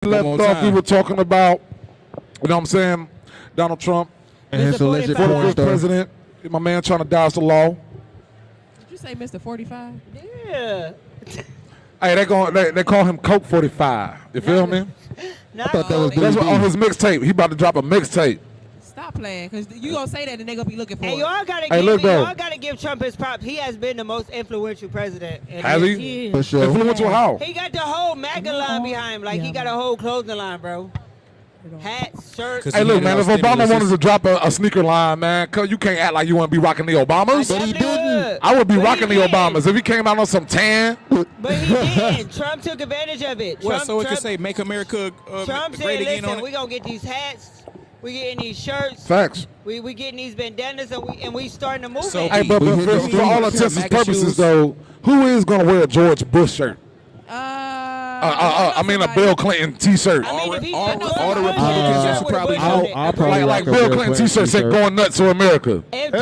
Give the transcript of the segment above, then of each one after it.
left off, we were talking about, you know what I'm saying, Donald Trump, and his alleged 45th porn star. president, my man trying to dodge the law. Did you say Mr. 45? Yeah. Hey, they call him Coke 45. You feel me? I thought that was That's Billy what on D. his mixtape. He about to drop a mixtape. Stop playing, because you going to say that and they going to be looking for Hey, it. y'all gotta Hey, give look, though. y'all gotta give Trump his props. He has been the most influential president. In Has his he? years. For sure. Influential how? He got the whole MAGA line behind him. Like he got a whole clothing line, bro. Hats, shirts. 'Cause Hey, he look, had man, it if on Obama stimulus. wanted to drop a sneaker line, man, cause you can't act like you want to be rocking the Obamas. But he didn't. I would be But rocking he the did. Obamas. If he came out on some tan, But he didn't. Trump took advantage of it. What, Trump, so it could Trump, say "Make America Trump said, Great Again" on listen, it? we gonna get these hats. We getting these shirts. facts. We getting these bandanas, and we starting a movement. So- Hey, but We hit the for streets. all intents and MAGA purposes, shoes. though, who is going to wear a George Bush shirt? I mean, a Bill Clinton T-shirt. I mean, if he all did the no Republicans shirt should probably with a know. Bush on it, I'll probably Like rock a Bill Bill Clinton Clinton T-shirt said, t-shirt. "Going nuts for America." If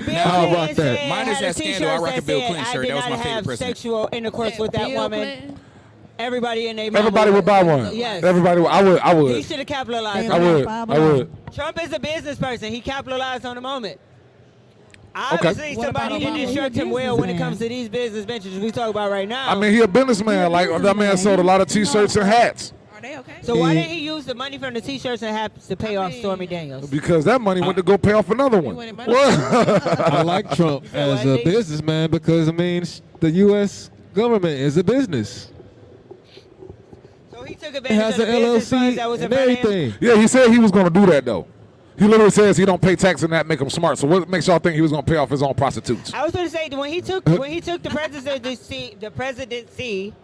Bill I'll rock Clinton that. said, Mine is had a that scandal. I t-shirt rock a that Bill said, Clinton I shirt. did That was not my favorite have president. sexual intercourse with that woman. Everybody in their Everybody would buy one. Yes. Everybody, I He would. should have capitalized I on would. it. I would. Trump is a business person. He capitalized on the moment. Okay. Obviously, What somebody about didn't Obama? instruct He a him well when it businessman. comes to these business ventures we talk about right now. I mean, he a businessman. Like that man sold a lot of T-shirts and hats Are they okay? so why didn't he use the money from the T-shirts and hats to pay off Stormy Daniels? because that money went to go pay off another one. wanted money. What? I like Trump as a what, D? businessman because, I mean, the U.S. government is a business. So he took It advantage has of an the business funds LLC that was in and front of him. everything. Yeah, he said he was going to do that though. He literally says he don't pay tax and that make him smart. So what makes y'all think he was going to pay off his own prostitutes? I was going to say when he took the presidency,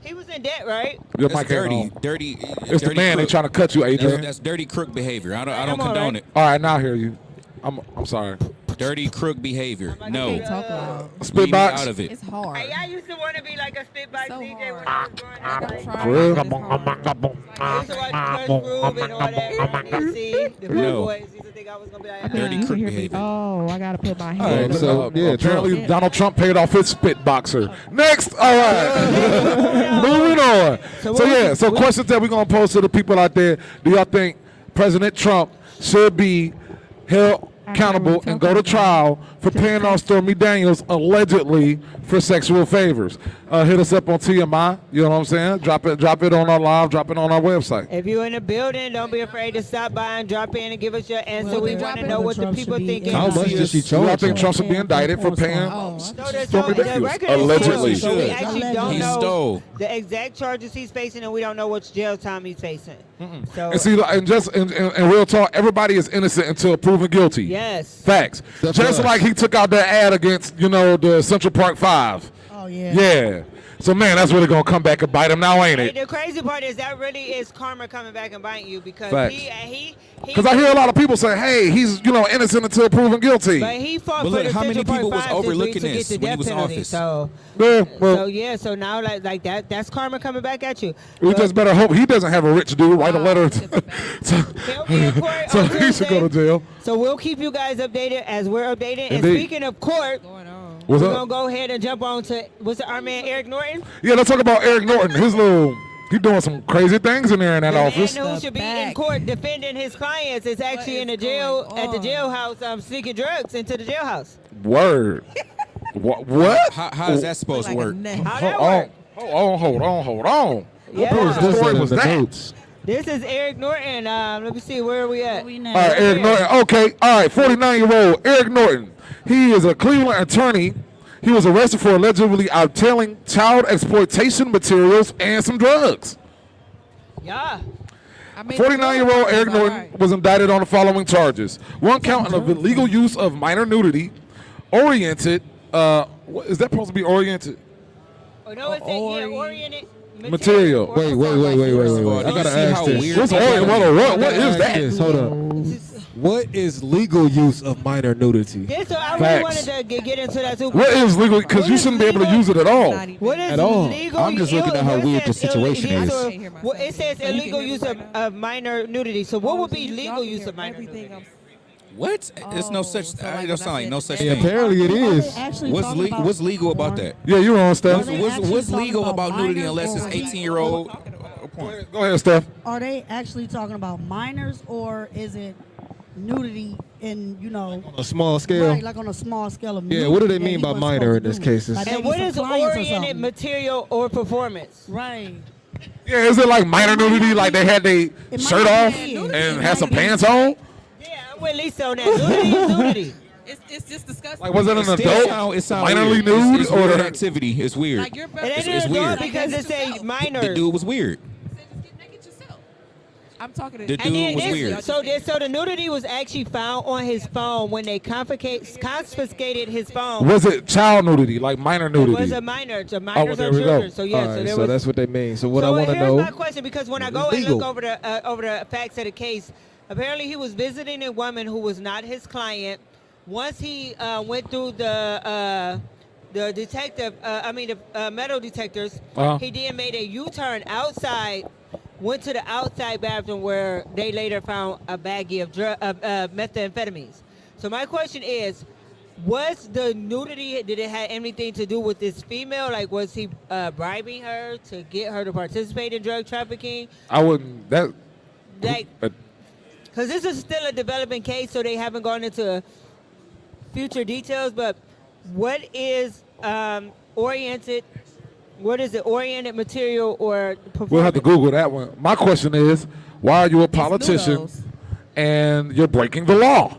he was in debt, right? Your That's mic ain't dirty, on. dirty. It's the man. They trying to cut you, Adrian. That's dirty crook behavior. I don't Come on, condone right? it. All right, now I hear you. I'm sorry. Dirty crook behavior. No. Talk loud. Leave Spit me box. out of it. It's hard. Hey, I used to want to be like a spitbox So DJ when hard. I was growing up. I'm trying. For real? It's hard. I used to watch Crush Groove and all that on DC. The No. Boys used to think I was going to be like, Dirty crook behavior. Oh, I got to put my All right, hand. so, yeah, apparently Trump. Donald Trump paid off his spit boxer. Next, all right, moving on. So questions that we're gonna pose to the people out there: do y'all think President Trump should be held accountable and go to trial for paying off Stormy Daniels allegedly for sexual favors? Hit us up on TMI. You know what I'm saying? Drop it on our live. Drop it on our website. if you're in the building, don't be afraid to stop by and drop in and give us your answer. Well, we then want to drop know in. what the Trump people should be thinking. How much did she Do y'all charge? think Trump should be indicted for paying Oh, So the Stormy Daniels? record is Allegedly. sealed, so we Should. actually don't He know stole. the exact charges he's facing, and we don't know which jail time he's facing. So And see, and just in real talk, everybody is innocent until proven guilty. yes, Facts. That's Just right. like he took out that ad against, the Central Park 5. Oh yeah. Yeah. So, man, that's really going to come back and bite him now, ain't and it? the crazy part is that really is karma coming back and biting you because Facts. he Because I hear a lot of people say, hey, he's, innocent until proven guilty. But he fought But for look, the how many Central Park people was 5 overlooking to get this the when he death was in penalty. office? So Yeah, well, so now like that's karma coming back at you. we But just better hope he doesn't have a rich dude write a letter he'll be in court so on he should go to Tuesday. jail. So we'll keep you guys updated as we're updated. And Indeed. speaking of court, Going on. What's we're up? gonna go ahead and jump on to what's our man Eric Norton, Yeah, let's talk about Eric Norton. He doing some crazy things in there in that the office. man who The should be in back. court defending his clients is actually is in the jail going at the on? jailhouse sneaking drugs into the jailhouse. Word. What? How is that supposed to Like a work? net. How that Hold on. work? Hold on. Yeah. What What is story this was in the that? notes? This is Eric Norton. Let me see, where are we at? All right, Eric Norton. Okay, all right, 49-year-old Eric Norton. He is a Cleveland attorney. He was arrested for allegedly obtaining child exploitation materials and some drugs. Yeah. I mean, 49-year-old Eric all Norton right. was indicted on the following charges. One count of illegal use of minor nudity, oriented, what, is that supposed to be oriented? Oh, no, it's oriented Material. Wait. I gotta see ask how this. weird What's that oriented? is? What I gotta is ask that? this. Hold up. What is legal use of minor nudity? Yeah, so I really Facts. wanted to get into that too. What is legal? Because What you is shouldn't be able to legal? use it at all. Not even- What is At all. legal? I'm just looking at how what weird the says situation illegal- is. so- I can't hear myself. Well, it says So you can illegal hear me use right now? of minor nudity. So what would be Y'all legal can use hear of minor everything nudity? I'm- What? It's no such. so It like don't sound like no such Yeah, thing. apparently it is. What's legal about that? Yeah, you're on, What's, Steph. they what's actually legal talking about about nudity minors unless it's or 18-year-old point. Go ahead, Steph. Are they actually talking about minors, or is it nudity in, On a small scale. right, like on a small scale of Yeah, nudity what do they that mean he by was minor supposed in this to do? case? Like And maybe what some is clients or oriented something. material or performance? Right. Yeah, is it like minor nudity? Like they had their It shirt might off be. and had some pants on? Yeah, I'm with Lisa on that. Nudity is nudity. It's just disgusting. Like was it an Still adult? it sound minorly weird. nude It's or weird activity. It's weird. Like you're better. It ain't It's an weird. adult because it's a minor. The dude was weird. Just get naked yourself. I'm talking to The And then dude was this, weird. so the nudity was actually found on his phone when they confiscated his phone. Was it child nudity, like minor It nudity? was a minor. It's a minors there or we go. children. So yeah, All so right, there so was. that's what they mean. So what I So want to here's know. my question, because when I go and legal. look over the facts of the case, apparently he was visiting a woman who was not his client. Once he went through the metal detectors, Uh-huh. he then made a U-turn outside, went to the outside bathroom where they later found a baggie of methamphetamines. So my question is, was the nudity, did it have anything to do with this female? Like, was he bribing her to get her to participate in drug trafficking? I wouldn't. That. Like, But because this is still a developing case, so they haven't gone into future details. But what is oriented? What is it? Oriented material or performance? we'll have to Google that one. My question is, why are you a politician noodles. and you're breaking the law?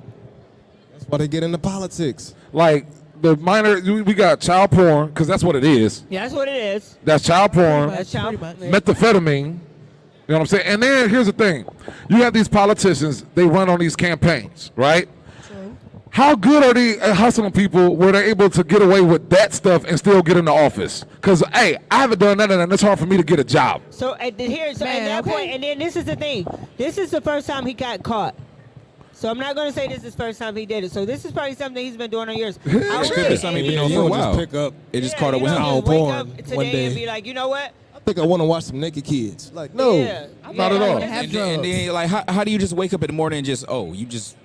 That's why they get into politics. Like the minor, we got child porn because that's what it is. Yeah, that's what it is. That's child porn, That's child. methamphetamine. You know what I'm saying? And then here's the thing: you have these politicians; they run on these campaigns, right? How good are they at hustling people where they're able to get away with that stuff and still get into office? Because, hey, I haven't done that, and it's hard for me to get a job. So at Man, that okay. point, and then this is the thing. This is the first time he got caught. So I'm not going to say this is the first time he did it. So this is probably something he's been doing on years. I It could be would- something and he's been doing he- for a You while. just pick up. It just Yeah, caught up you with don't him. Child just wake porn up one today day. and be like, you know what? I think I want to watch some naked kids. Like, no. Yeah. Not at all. Have And then, like, how do you just wake up in the morning and just, you just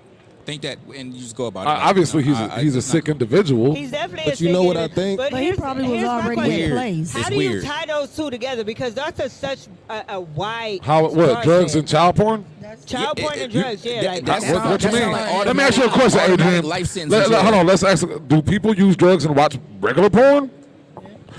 think that and you just go about it? Like, Obviously, you know, he's a it's sick not- individual. He's definitely But a you know what sick I think? But he here's- probably was here's my already question. in Weird. place. How It's do you weird. tie those two together? Because that's such a wide. How? What? star Drugs set. and child porn? Child porn and you- drugs, yeah. that- Like, that's- What you that mean? sound like Let me ask you a question, automatic Adrian. life sentence in Hold jail. on. Let's ask. Do people use drugs and watch regular porn?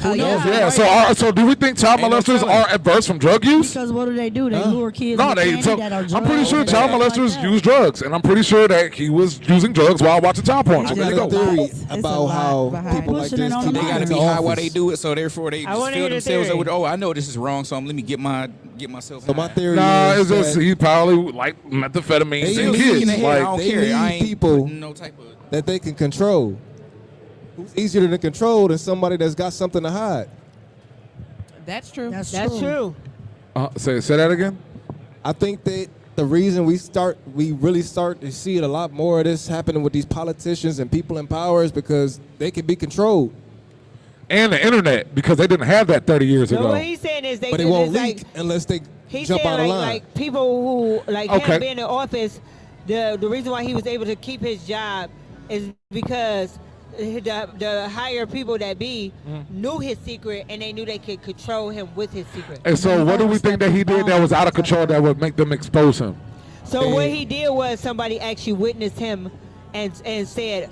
Yeah. So do we think child Ain't no molesters telling. are adverse from drug use? Because what do? They lure kids No, with they. candy So, that are I'm pretty drugs sure and child stuff like molesters that. use drugs, and I'm pretty sure that he was using drugs while watching child porn. So I there you got a go. theory It's a about lot how behind people like pushing this it on keep the They getting got to into be high while they office. do it, so therefore they I just wanna feel hear the themselves theory. with, I know this is wrong, so let me get myself. So my high. theory Nah, is it's just that he probably like methamphetamines They and need- in kids. the head, I Like, don't they care. I need ain't people- putting no type of. that they can control. Who's easier to control than somebody that's got something to hide? That's true. That's true. say that again. I think that the reason we really start to see it a lot more of this happening with these politicians and people in power is because they can be controlled. And the internet, because they didn't have that 30 years So ago. what he's saying is But it won't it's leak like, unless they he's jump saying out of like, line. like people who like Okay. him being in office, the reason why he was able to keep his job is because the higher people that be knew his secret and they knew they could control him with his secret. And so, what do we think that he did that was out of control that would make them expose him? So what he did was somebody actually witnessed him and said,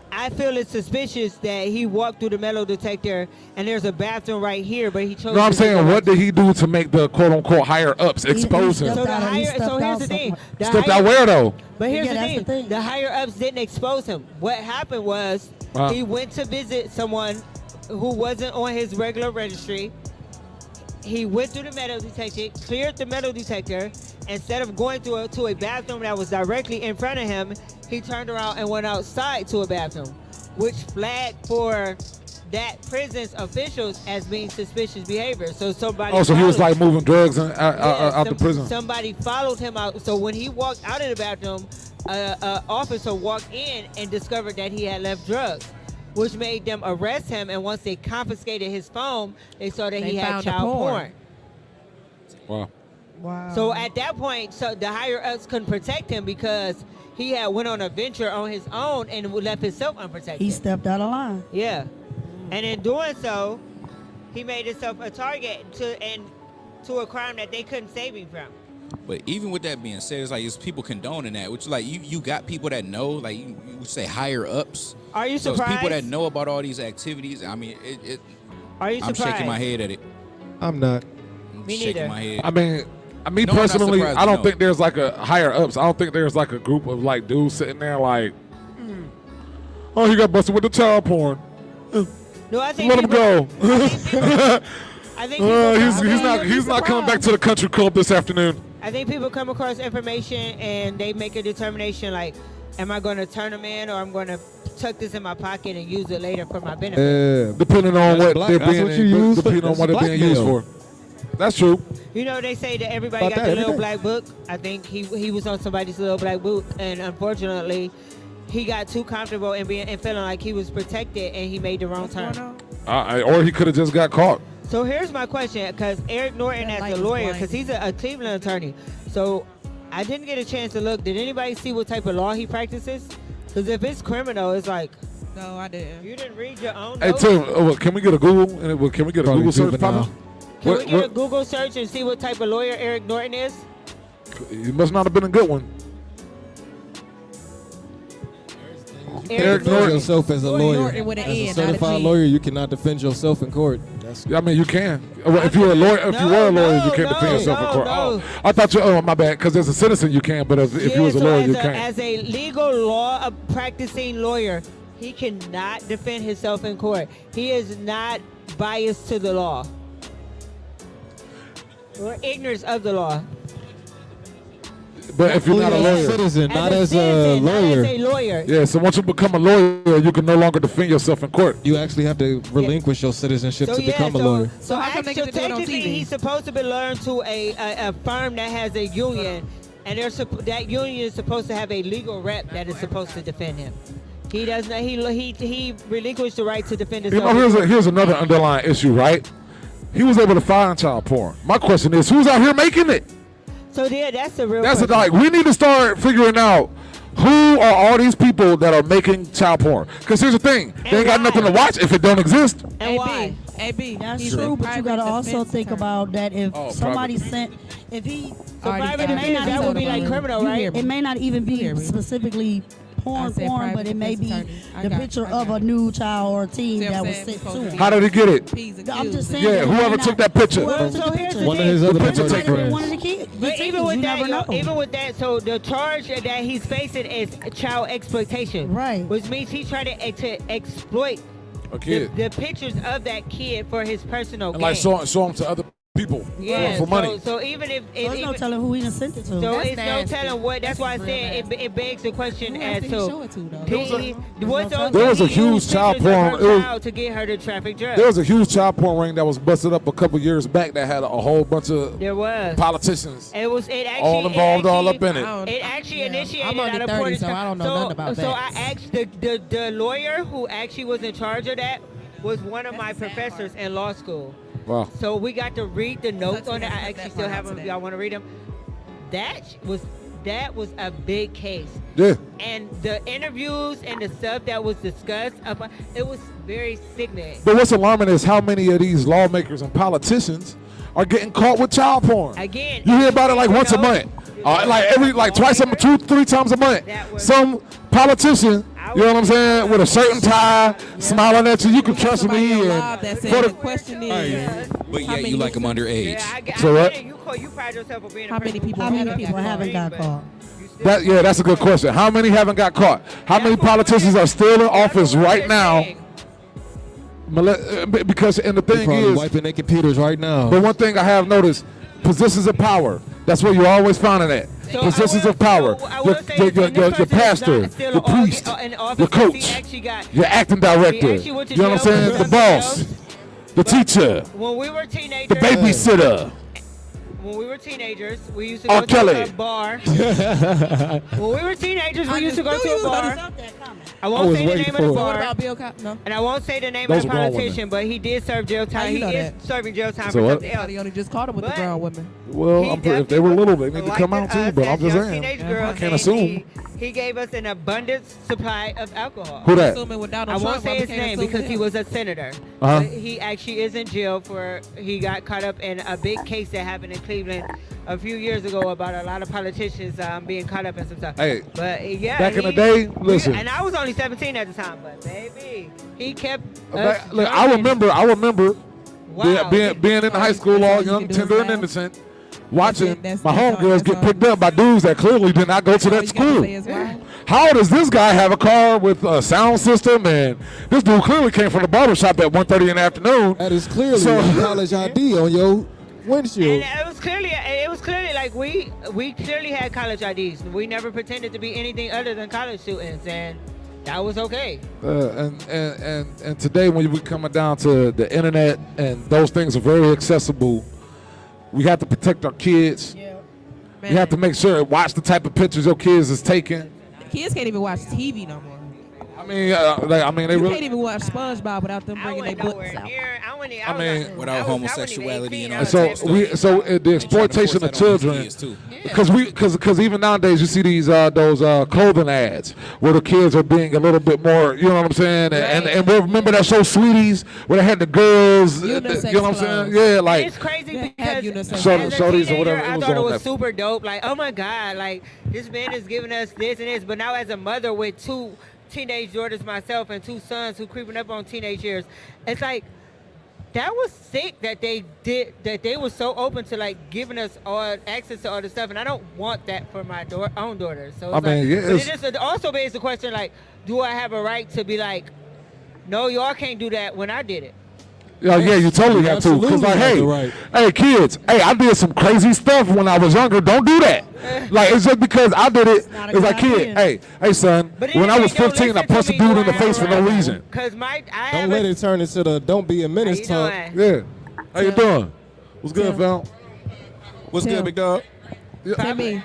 I feel it's suspicious that he walked through the metal detector and there's a bathroom right here, but he chose. No, I'm to saying, go what did he do to make the quote unquote higher ups expose him? So the He higher, stepped so here's out the thing. somewhere. The Stepped higher- out where though? But here's Yeah, that's the the thing. thing. The higher ups didn't expose him. What happened was he went to visit someone who wasn't on his regular registry. He went through the metal detector, cleared the metal detector. Instead of going to a bathroom that was directly in front of him, he turned around and went outside to a bathroom, which flagged for that prison's officials as being suspicious behavior. So somebody. Oh, so he was followed- like moving drugs out yeah, the prison. Somebody followed him out. So when he walked out of the bathroom, an officer walked in and discovered that he had left drugs, which made them arrest him. And once they confiscated his phone, they saw that They he had found the child porn. porn. Wow. Wow. So at that point, so the higher ups couldn't protect him because he had went on a venture on his own and left himself unprotected. he stepped out of line. Yeah, and in doing so, he made himself a target to a crime that they couldn't save him from. But even with that being said, it's like it's people condoning that, which like you got people that know, like you would say higher ups. Are you So it's surprised? people that know about all these activities. I mean, Are you I'm surprised? shaking my head at it. I'm not. I'm Me shaking neither. my head. I mean, me No, I'm not personally, surprised I to don't know. think there's like a higher ups. I don't think there's like a group of like dudes sitting there like, oh, he got busted with the child porn. No, I think Let him people- go. I think people He's not coming back to the country club this afternoon. I think people come across information and they make a determination like, am I going to turn them in or I'm going to tuck this in my pocket and use it later for my benefit? Yeah. Depending on That's what they're that's being, what you use for- depending on that's what they're being used blackmail. for. That's true. You know, they say that everybody About got that the every little day. black book. I think he was on somebody's little black book, and unfortunately, he got too comfortable and feeling like he was protected, and he made the wrong What's turn. going on? Or he could have just got caught. So here's my question, because Eric Norton, That light as a is lawyer, blind. because he's a Cleveland attorney, so I didn't get a chance to look. Did anybody see what type of law he practices? Because if it's criminal, it's like No, I didn't. you didn't read your own. Hey notes? Tim, can we get a Google? And can we get a Probably Google search? juvenile. Papa? Can we What- get a what- Google search and see what type of lawyer Eric Norton is? He must not have been a good one. Eric Defend Norton. yourself as a Norton lawyer. Norton with an As N, a not a certified G. lawyer, you cannot defend yourself in court. That's I mean, you can. If you're a lawyer, if you were a lawyer, you can't defend yourself in court. no. Oh, I thought you. Oh, my bad. Because as a citizen, you can. But if you was a so lawyer, as you a, can't. As a legal law practicing lawyer, he cannot defend himself in court. He is not biased to the law or ignorance of the law. But if you're not a as a lawyer, citizen, not as a citizen, not lawyer. as a lawyer. yeah. So once you become a lawyer, you can no longer defend yourself in court. You actually have to relinquish your citizenship to become a lawyer. So how come they get to do it on technically, TV? he's supposed to be learned to a firm that has a union, and that union is supposed to have a legal rep that is supposed to defend him. He does not. He relinquished the right to defend You himself. know, here's another underlying issue, right? He was able to find child porn. My question is, who's out here making it? So yeah, that's the real. That's question. like we need to start figuring out who are all these people that are making child porn. Because here's the thing, they ain't got why? nothing to watch if it don't exist. And why? AB. That's he's true, a but you private gotta also defense think attorney. about that if Oh, somebody private. sent, if he, So Already private got it. defense, that would be like criminal, You right? hear me. it may not even You hear be me. specifically porn, I said private but it may be defense attorney. I the got- picture I of got a new child or teen See what that I'm was saying? sent Supposed to to him. be- How did he get it? P's and I'm Q's. just saying. Yeah, that it may whoever not- took that picture. Whoever So took the here's the picture. One of his The other picture public taker. friends. One of the kids. But even with you that, never know. even with that, so the charge that he's facing is child exploitation, Right. Which means he's trying to exploit A kid. the pictures of that kid for his personal And gain. like show them to other people yeah, for money. So even if So there's no even, telling who he done sent it to. so That's it's no nasty. telling what. That's why I That's said real it begs the question Who as else did he show to it to, though? There was a he huge used child pictures of porn. her It was- child to get her to traffic drugs. There was a huge child porn ring that was busted up a couple years back that had a whole bunch of There was. politicians It was. It actually. all involved, all up in I it. don't- It actually yeah. initiated I'm only out of 30, Portage so I don't know nothing about so that. I asked the lawyer who actually was in charge of that was one of my professors in law school. Wow. So we got to read the notes on it. I Put actually that still part have out them. If today. y'all want to read them. That was a big case. Yeah. And the interviews and the stuff that was discussed, it was very sickening. But what's alarming is how many of these lawmakers and politicians are getting caught with child porn. Again, You hear about it like once a you month, know, like twice, 2-3 times a month. That was- Some politician, you know what I'm saying, with a certain tie, smiling at you. You can trust Somebody me. on And live that for said the- the question is, But how yet many you like them people- underage. Yeah, I So what? get it. You pride yourself on being a How many person who people How does many not people get haven't got but caught? you still- that's a good question. How many haven't got caught? How many That's what politicians we're- are still in that's office what we're right now? saying. Because, and the They're thing probably is, wiping their computers right now. but one thing I have noticed, positions of power. That's where you always finding at. So Positions I will- of power. so I will say this, Your this person is pastor, not still your priest, in office your because he coach, actually got- your acting he director. actually went to You know what I'm jail saying? for The something boss, else. the teacher, When we were teenagers, the babysitter. when we were teenagers, we used to R. go Kelly. to a bar. When we were teenagers, we used to go to a bar. I won't was say the waiting name of the for it. What bar. about Bill Cosby? No. And I won't say the name Those of the are grown politician, but he did serve jail How time. you He know is that? serving jail time So for what? something else. Somebody only just caught him with the But- grown women. Well, He if they were little, they need to definitely come out too. liked But us I'm as just young saying. teenage I girls, can't and assume. He gave us an abundant supply of alcohol. Who that? Assuming with I Donald won't Trump, say why his we can't name assume because he him? was a senator. Uh-huh. But he actually is in jail for he got caught up in a big case that happened in Cleveland a few years ago about a lot of politicians being caught up in some stuff. Hey, but yeah, back in the day, listen. and I was only 17 at the time, but baby, he kept. us Look, I drunk. remember Wow. being in high school, all That's all you young, can do tender, is and laugh. innocent, watching That's my all- homegirls that's get all. picked up by dudes that clearly did not go to All that you gotta school. say is why. How does this guy have a car with a sound system? And this dude clearly came from the barbershop at 1:30 in the afternoon. That is clearly So- a college ID on your windshield. And it was clearly like we clearly had college IDs. We never pretended to be anything other than college students, and that was okay. And today, when we coming down to the internet and those things are very accessible, we have to protect our kids. Man, You have to make sure watch the type of pictures your kids is taking. kids can't even watch TV no more. They You really. can't even watch SpongeBob without them I bringing their went books nowhere out. near. I mean, without homosexuality and all And that. so the exploitation of children, because even nowadays you see these those clothing ads where the kids are being a little bit more, you know what I'm saying? And we remember that show Sweeties where they had the girls, Unisex you know what I'm saying? clothes. Yeah, like It's crazy They because have unisex Show- as a show these or teenager, whatever, it I was thought it on was that. super dope. Like, oh my God, like this man is giving us this and this. But now as a mother with two teenage daughters myself and two sons who creeping up on teenage years, it's like that was sick that they were so open to like giving us all access to all the stuff, and I don't want that for my own daughter. So it's but it also begs the question like, do I have a right to be like, no, y'all can't do that when I did it? Yeah, you totally have to. Because, like, hey, kids, I did some crazy stuff when I was younger. Don't do that. Like, it's just because I did it. not a It's like, good kid, hey, son, But when I was anyway, 15, I listen to punched a me, dude do in the I have face a for no right? reason. Cause I Don't have let it turn into the don't be a How menace you talk. doing? Yeah. How you doing? What's good, Tim. fam? What's Tim. good, big dog? Timmy.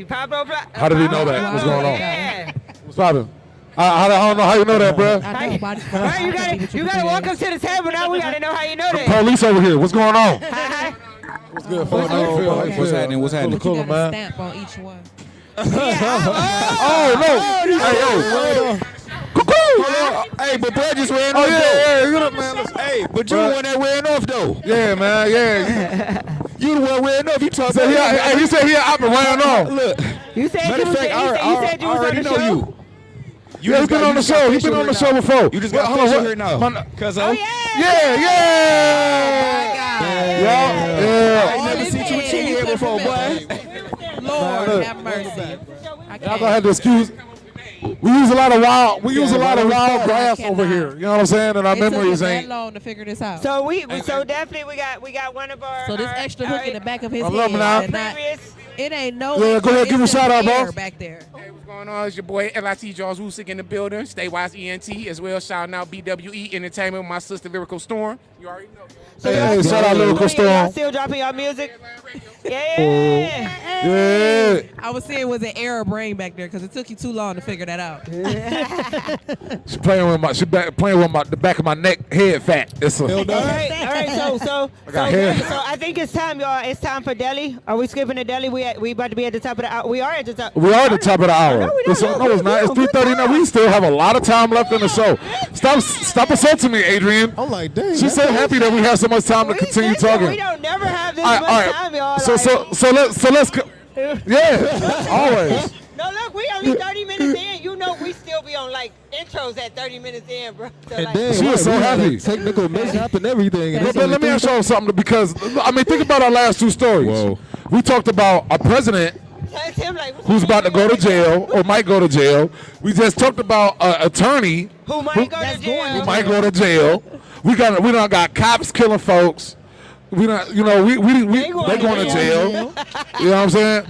Pablo How did he know that? Wow. What's going on? Yeah. What's poppin'? I don't know how you know that, bruh. I know body Right, you gotta walk up to the table now. We gotta know how you know that. Police over here. What's going on? Hi. What's good, What's How you good? feel? How you Okay. feel? What's happening? What's happening? Cool, You got a man. stamp on each one. Oh, no. Hey, yo. Cuckoo. Hey, but bro just ran Oh, off yeah, though. yeah. Man, listen. Hey, but you Bruh. the one that ran off though. Yeah, man, yeah. You the one ran off. You talking So about he said he out and ran off. Look, You said matter you of was, fact, you said you was on already the know show. you. Yeah, he's been on the show. He's been on the show before. You just got Hold on, facial what- hair now. my- Cuz Oh yeah. Yeah, yeah. Yeah. I ain't never seen you with chin hair before, boy. Lord look. have mercy. I Y'all gonna have to excuse. We use a lot of wild grass cannot. over here. You know what I'm saying? And our It took us memories that ain't. long to figure this out. So so definitely we got one of our. So this our- extra our- hook in the back of his I head. love him now. and not- previous. it ain't no. Yeah, go ahead, give him a it's shout out, the air boss. Back there. Hey, what's going on? It's your boy LIT Jaws Wusick in the building. Stay Wise ENT as well. Shouting out BWE Entertainment, my sister Lyrical Storm. You already know. So Hey, y'all shout out Lyrical y'all Storm. still dropping y'all music? Yeah. Yeah. I was saying, was it error brain back there because it took you too long to figure that out. She playing with the back of my neck head fat. It's a. Hell All no. right. got hair. So I think it's time, y'all. It's time for Deli. Are we skipping the Deli? We about to be at the top of the hour. We are at the top. We are at the top of the hour. No, we don't. It's not. It's 3:30 now. We still have a lot of time left in the show. Stop assaulting me, Adrian. I'm like, dang. She's so happy that we have so much time to continue talking. We don't never have this All much right. time, y'all. So let's go. Yeah, always. No, look, we only 30 minutes in. You know we still be on like intros at 30 minutes in, bro. So, And like, dang, She was so we had a happy. Technical mishap and everything. and But it's only let me ask 3:30. y'all something because think about our last two stories. Whoa. We talked about our president tell him, like, who's about to go to jail or might go to jail. We just talked about an attorney Who might go to jail? who might go to jail. We done got cops killing folks. We done, they going to jail. You know what I'm saying?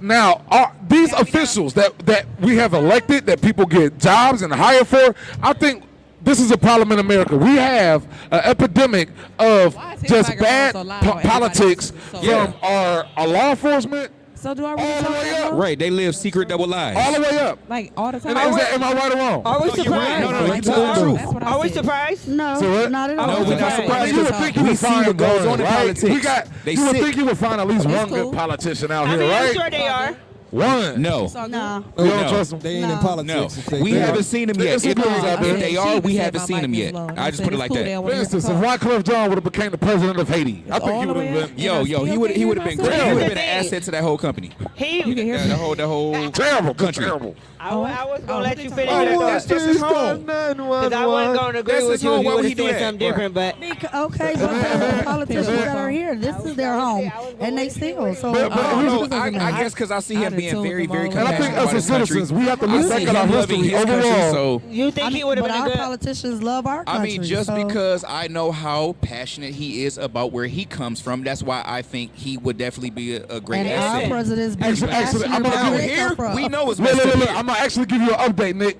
Now, these officials that we have elected, that people get jobs and hired for, I think this is a problem in America. We have an epidemic of Why is his just microphone bad so loud? Everybody politics else is so from our law enforcement So do I All really the talk way that up. much? Right, they live secret double lives. All the way up. Like all the And time? is that, am I right or wrong? Are we you're right. surprised? No, Like, you telling the truth. That's what I Are we said. surprised? No, So what? not at all. No, we're not Okay. surprised. You would think you We would see find what goes one, on in right? politics. We got. They You would sick. think you would find at least It's one cool. good politician out I here, mean, I'm right? sure they are. One. No. It's all good. No. You don't No. trust them. They ain't in No. politics. No, if they we do. haven't seen them yet. It's If, cool out there. if they are, we haven't seen them yet. I just put it like that. For instance, if Wycliffe John would have became the president of Haiti, I think all he the would way have up. been Yo, he would have been great. He would have been an asset to that whole company. He. You can hear me? The whole terrible. country. Terrible. I was gonna let you finish Oh, your well, thought. That's his home. Because I wasn't gonna agree That's with his you home. if Why you would would he have do said that? something different, but Okay, but the politicians that are here, this is their home, and they still. So But I don't know. it doesn't I matter. guess because I see him I'd being have very, told very them And I all. think compassionate as about a his country. citizens, we have to I look see back him at our loving history his country, overall. so you think he would have but been our a good. politicians love our country. I mean, just so- because I know how passionate he is about where he comes from, that's why I think he would definitely be a great and our asset. presidents be Actually, passionate I'm gonna about give where it they Here, come from. we know it's Look, messed look, up look, here. I'm gonna actually give you an update, Nick.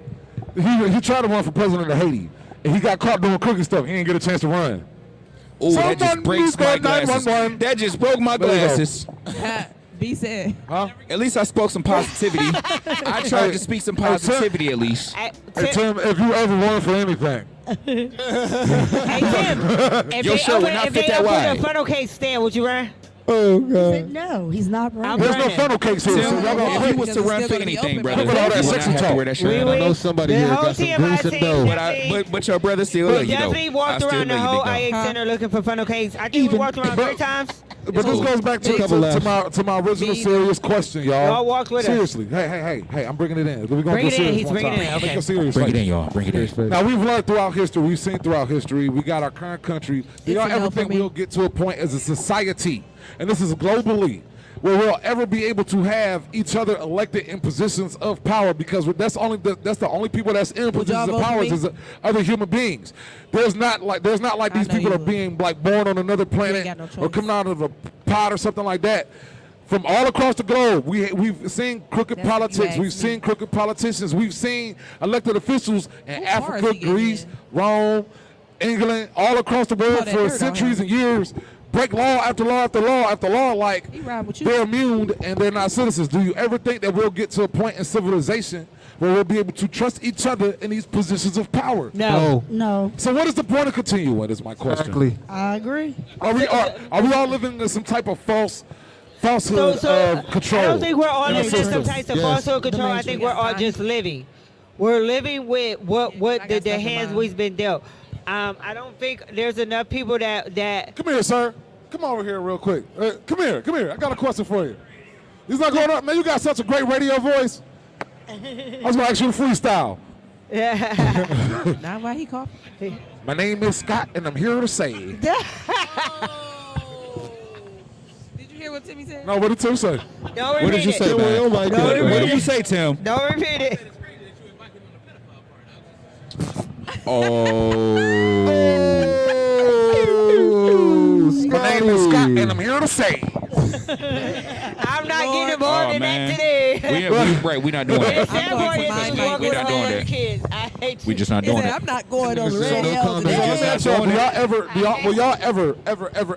He tried to run for president of Haiti, and he got caught doing crooked stuff. He didn't get a chance to run. Oh, that just Someone breaks please my call glasses. 911. That just broke my There you go. glasses. B said. Huh? At least I spoke some positivity. I tried to speak some positivity at least. Hey, Tim, if you ever run for anything, Hey Tim, if Your they shirt would open, not if fit they that open wide. a funnel cake stand, would you run? Oh He God. said no, he's not running. there's no running. funnel cakes here, so Tim, y'all gonna if quit. you was to Because run it's for still gonna be anything, open, brother, brother. you All that would not sexy have to talk. wear that shirt. I know somebody The here whole got some grease and TMI dough. team But but your brother still We love you though. definitely I walked still around the love you, whole big dog. IX Center looking for funnel cakes. I think we walked around 3 times. But this goes back to, Couple to my original Me serious question, y'all. Y'all walked with us. Seriously, hey, I'm bringing it in. We're gonna Bring go it in, serious he's one bringing time. it in, I think okay. you're serious. Bring right it in, y'all. Bring it in. Now we've learned throughout history, we've seen throughout history, we got our current country. Do y'all It's a ever no for think me. we'll get to a point as a society, and this is globally, where we'll ever be able to have each other elected in positions of power? Because that's the only people that's in Would y'all positions of vote for power me? is other human beings. There's not like these I know people you are would. being like born on another planet got no or choice. coming out of a pod or something like that. From all across the globe, we've seen crooked That's what you politics. asked We've me. seen crooked politicians. We've seen elected officials in Who far is Africa, he getting Greece, in? Rome, England, all across the world that for dirt on centuries him. and years. Break law after law after law after law. Like He ride with you. they're immune and they're not citizens. Do you ever think that we'll get to a point in civilization where we'll be able to trust each other in these positions of power? No. No, So what is the point of continuing? Is my question. Exactly. I agree. Are we all living in some type of falsehood of control? I don't think we're all in our living in some systems? type of Yes. falsehood control. I think we're all Matrix. just living. We're living with what I got the stuff in hands mind. we've been dealt. I don't think there's enough people that Come here, sir. Come over here real quick. Come here. I got a question for you. He's not going up. Man, you got such a great radio voice. I was going to ask you to freestyle. Not why he coughed. My name is Scott, and I'm here to say. Did you hear what Timmy said? No, what did Tim say? don't repeat What did you it. say, Oh man? my What God. did you say, Tim? Don't repeat it. My name is Scott, and I'm here to say. I'm not getting involved Oh, in man. that today. We're not doing that. It's that going part to is my you mic. walk We're with not all doing the that. kids. I hate We you. just not He doing said, it. I'm not going on the This is radio no comment. today. So let me ask y'all, doing will y'all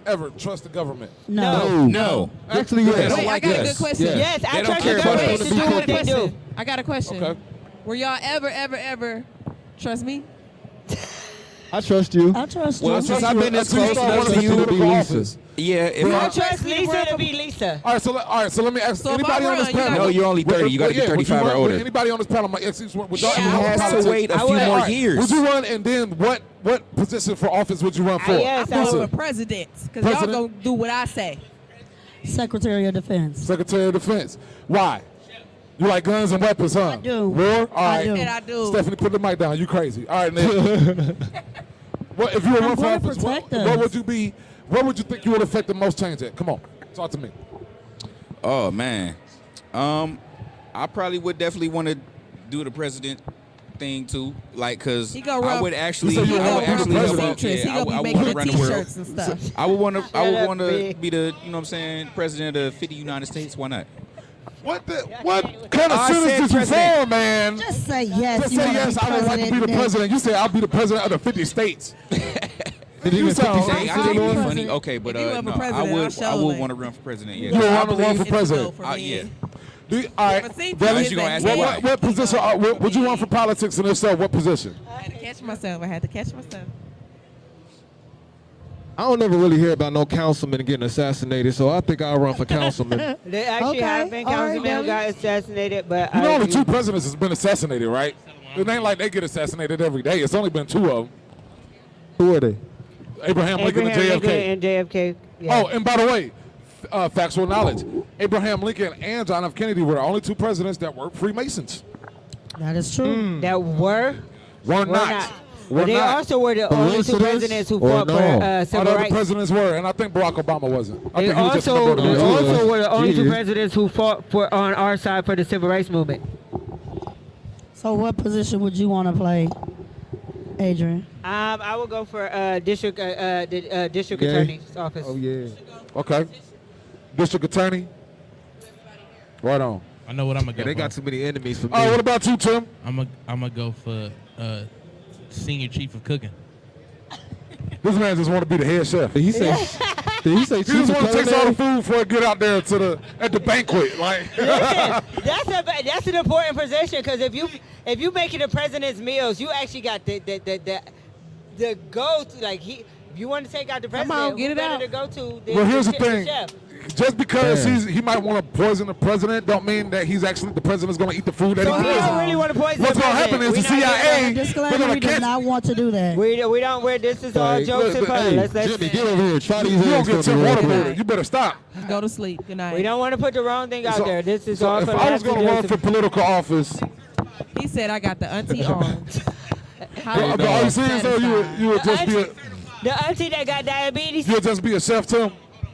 ever trust the government? No. No. Actually, yes. Wait, I got a good Yes. question. Yes. Yes, I They don't trust care the about government us. to do what they do. Question. I got a question. Okay. Were y'all ever trust me? I trust you. I trust Well, you. since I've been this Until you close start enough running to for you, political Lisa. office. Yeah, if I I, trust Lisa to be Lisa. All right, so let me ask So if anybody I on this run, you panel. gotta- No, you're only 30. You gotta be would 35 or run- older. would Anybody on this panel? Would y'all She ever run she for has politics? to wait a I few would. more All right, years. Would you run, and then what position for office would you run for? Yes, I'm I going would. for president because y'all President? gonna do what I say. Secretary of Defense. Secretary of Defense. Why? You like guns and weapons, huh? I do. War? All I right. do. And I do. Stephanie, put the mic down. You crazy. All right, Nick. What if you were I'm run for going to office? What, protect us. what would you be? What would you think you would affect the most change at? Come on, talk to me. Oh man, I probably would definitely want to do the president thing too, like because He gonna I run- would actually, You said you I would run for actually help president. out. Interest. He Yeah, gonna I be would making want to the run the world. t-shirts and stuff. I would want to up, be big. the, you know what I'm saying, president of 50 United States. Why not? What kind of I sentence said did you president. form, man? Just say yes. Just you say wanna yes. be I would like to be the president. president. You say I'll be the president of the 50 states. Did you You even sound- 50 Say, Cent I City think Boy? it's funny. Okay, but If you run for no, president, I'll I show would it. want to run for president. Yeah. You would I want to run believe for it's a president. vote for me. Yeah. Do you, all right, But see, Belly, Unless you gonna ask me What- why. what position? Would you run for politics, and if so, what position? I had to catch myself. I had to catch myself. I don't ever really hear about no councilman getting assassinated, so I think I'll run for councilman. There actually Okay, have been all right, councilmen who Belly. got assassinated, but You know, I only agree. 2 presidents has been assassinated, right? It ain't like they get assassinated every day. It's only been 2 of them: Who are they? Abraham Lincoln and Abraham Lincoln JFK. and JFK. Yeah. Oh, and by the way, factual knowledge: Abraham Lincoln and John F. Kennedy were the only 2 presidents that were Freemasons. That is true. That were Were not. not. Were But they not. also were the only 2 Coincidence presidents who or fought no? for civil Other rights. presidents were, and I think Barack Obama wasn't. I They think he was just a also, member of the they Oh, majority. also were the only 2 Jesus. presidents who fought for on our side for the civil rights movement. So what position would you want to play, Adrian? I would go for district district Yeah. attorney's office. Oh yeah. Okay. District attorney. Right on. I know what I'm gonna go They for. got too many enemies for me. Oh, what about you, Tim? I'm gonna go for senior chief of cooking. This man just want to be the head chef. Did he say? Did he say He chief just of want to taste all the culinary? food before I get out there to at the banquet. Like, Listen, that's an important position because if you making the president's meals, you actually got the go to like he. If you want to take out the Come president, on, get who it better out. to go to than well, here's the the thing. chef? Just because Yeah. he might want to poison the president, don't mean that he's actually the president's going to eat the food that So he we don't poisoned. really want to poison What's the gonna president. happen is the We not CIA doing Disclaimer, We're we gonna do catch- not want to do that. that. We don't. We're this is all Like, jokes and look, fun. hey, Let's Jimmy, get over here. Try these You don't eggs get for Tim me real waterboarded. quick. You better stop. Just go to sleep. Good night. We don't want to put the wrong thing out So- there. This is so all if for I was going to run for political office, He said I got the auntie arms. are you serious? So you would just be The auntie that got diabetes. you'll just be a chef, Tim.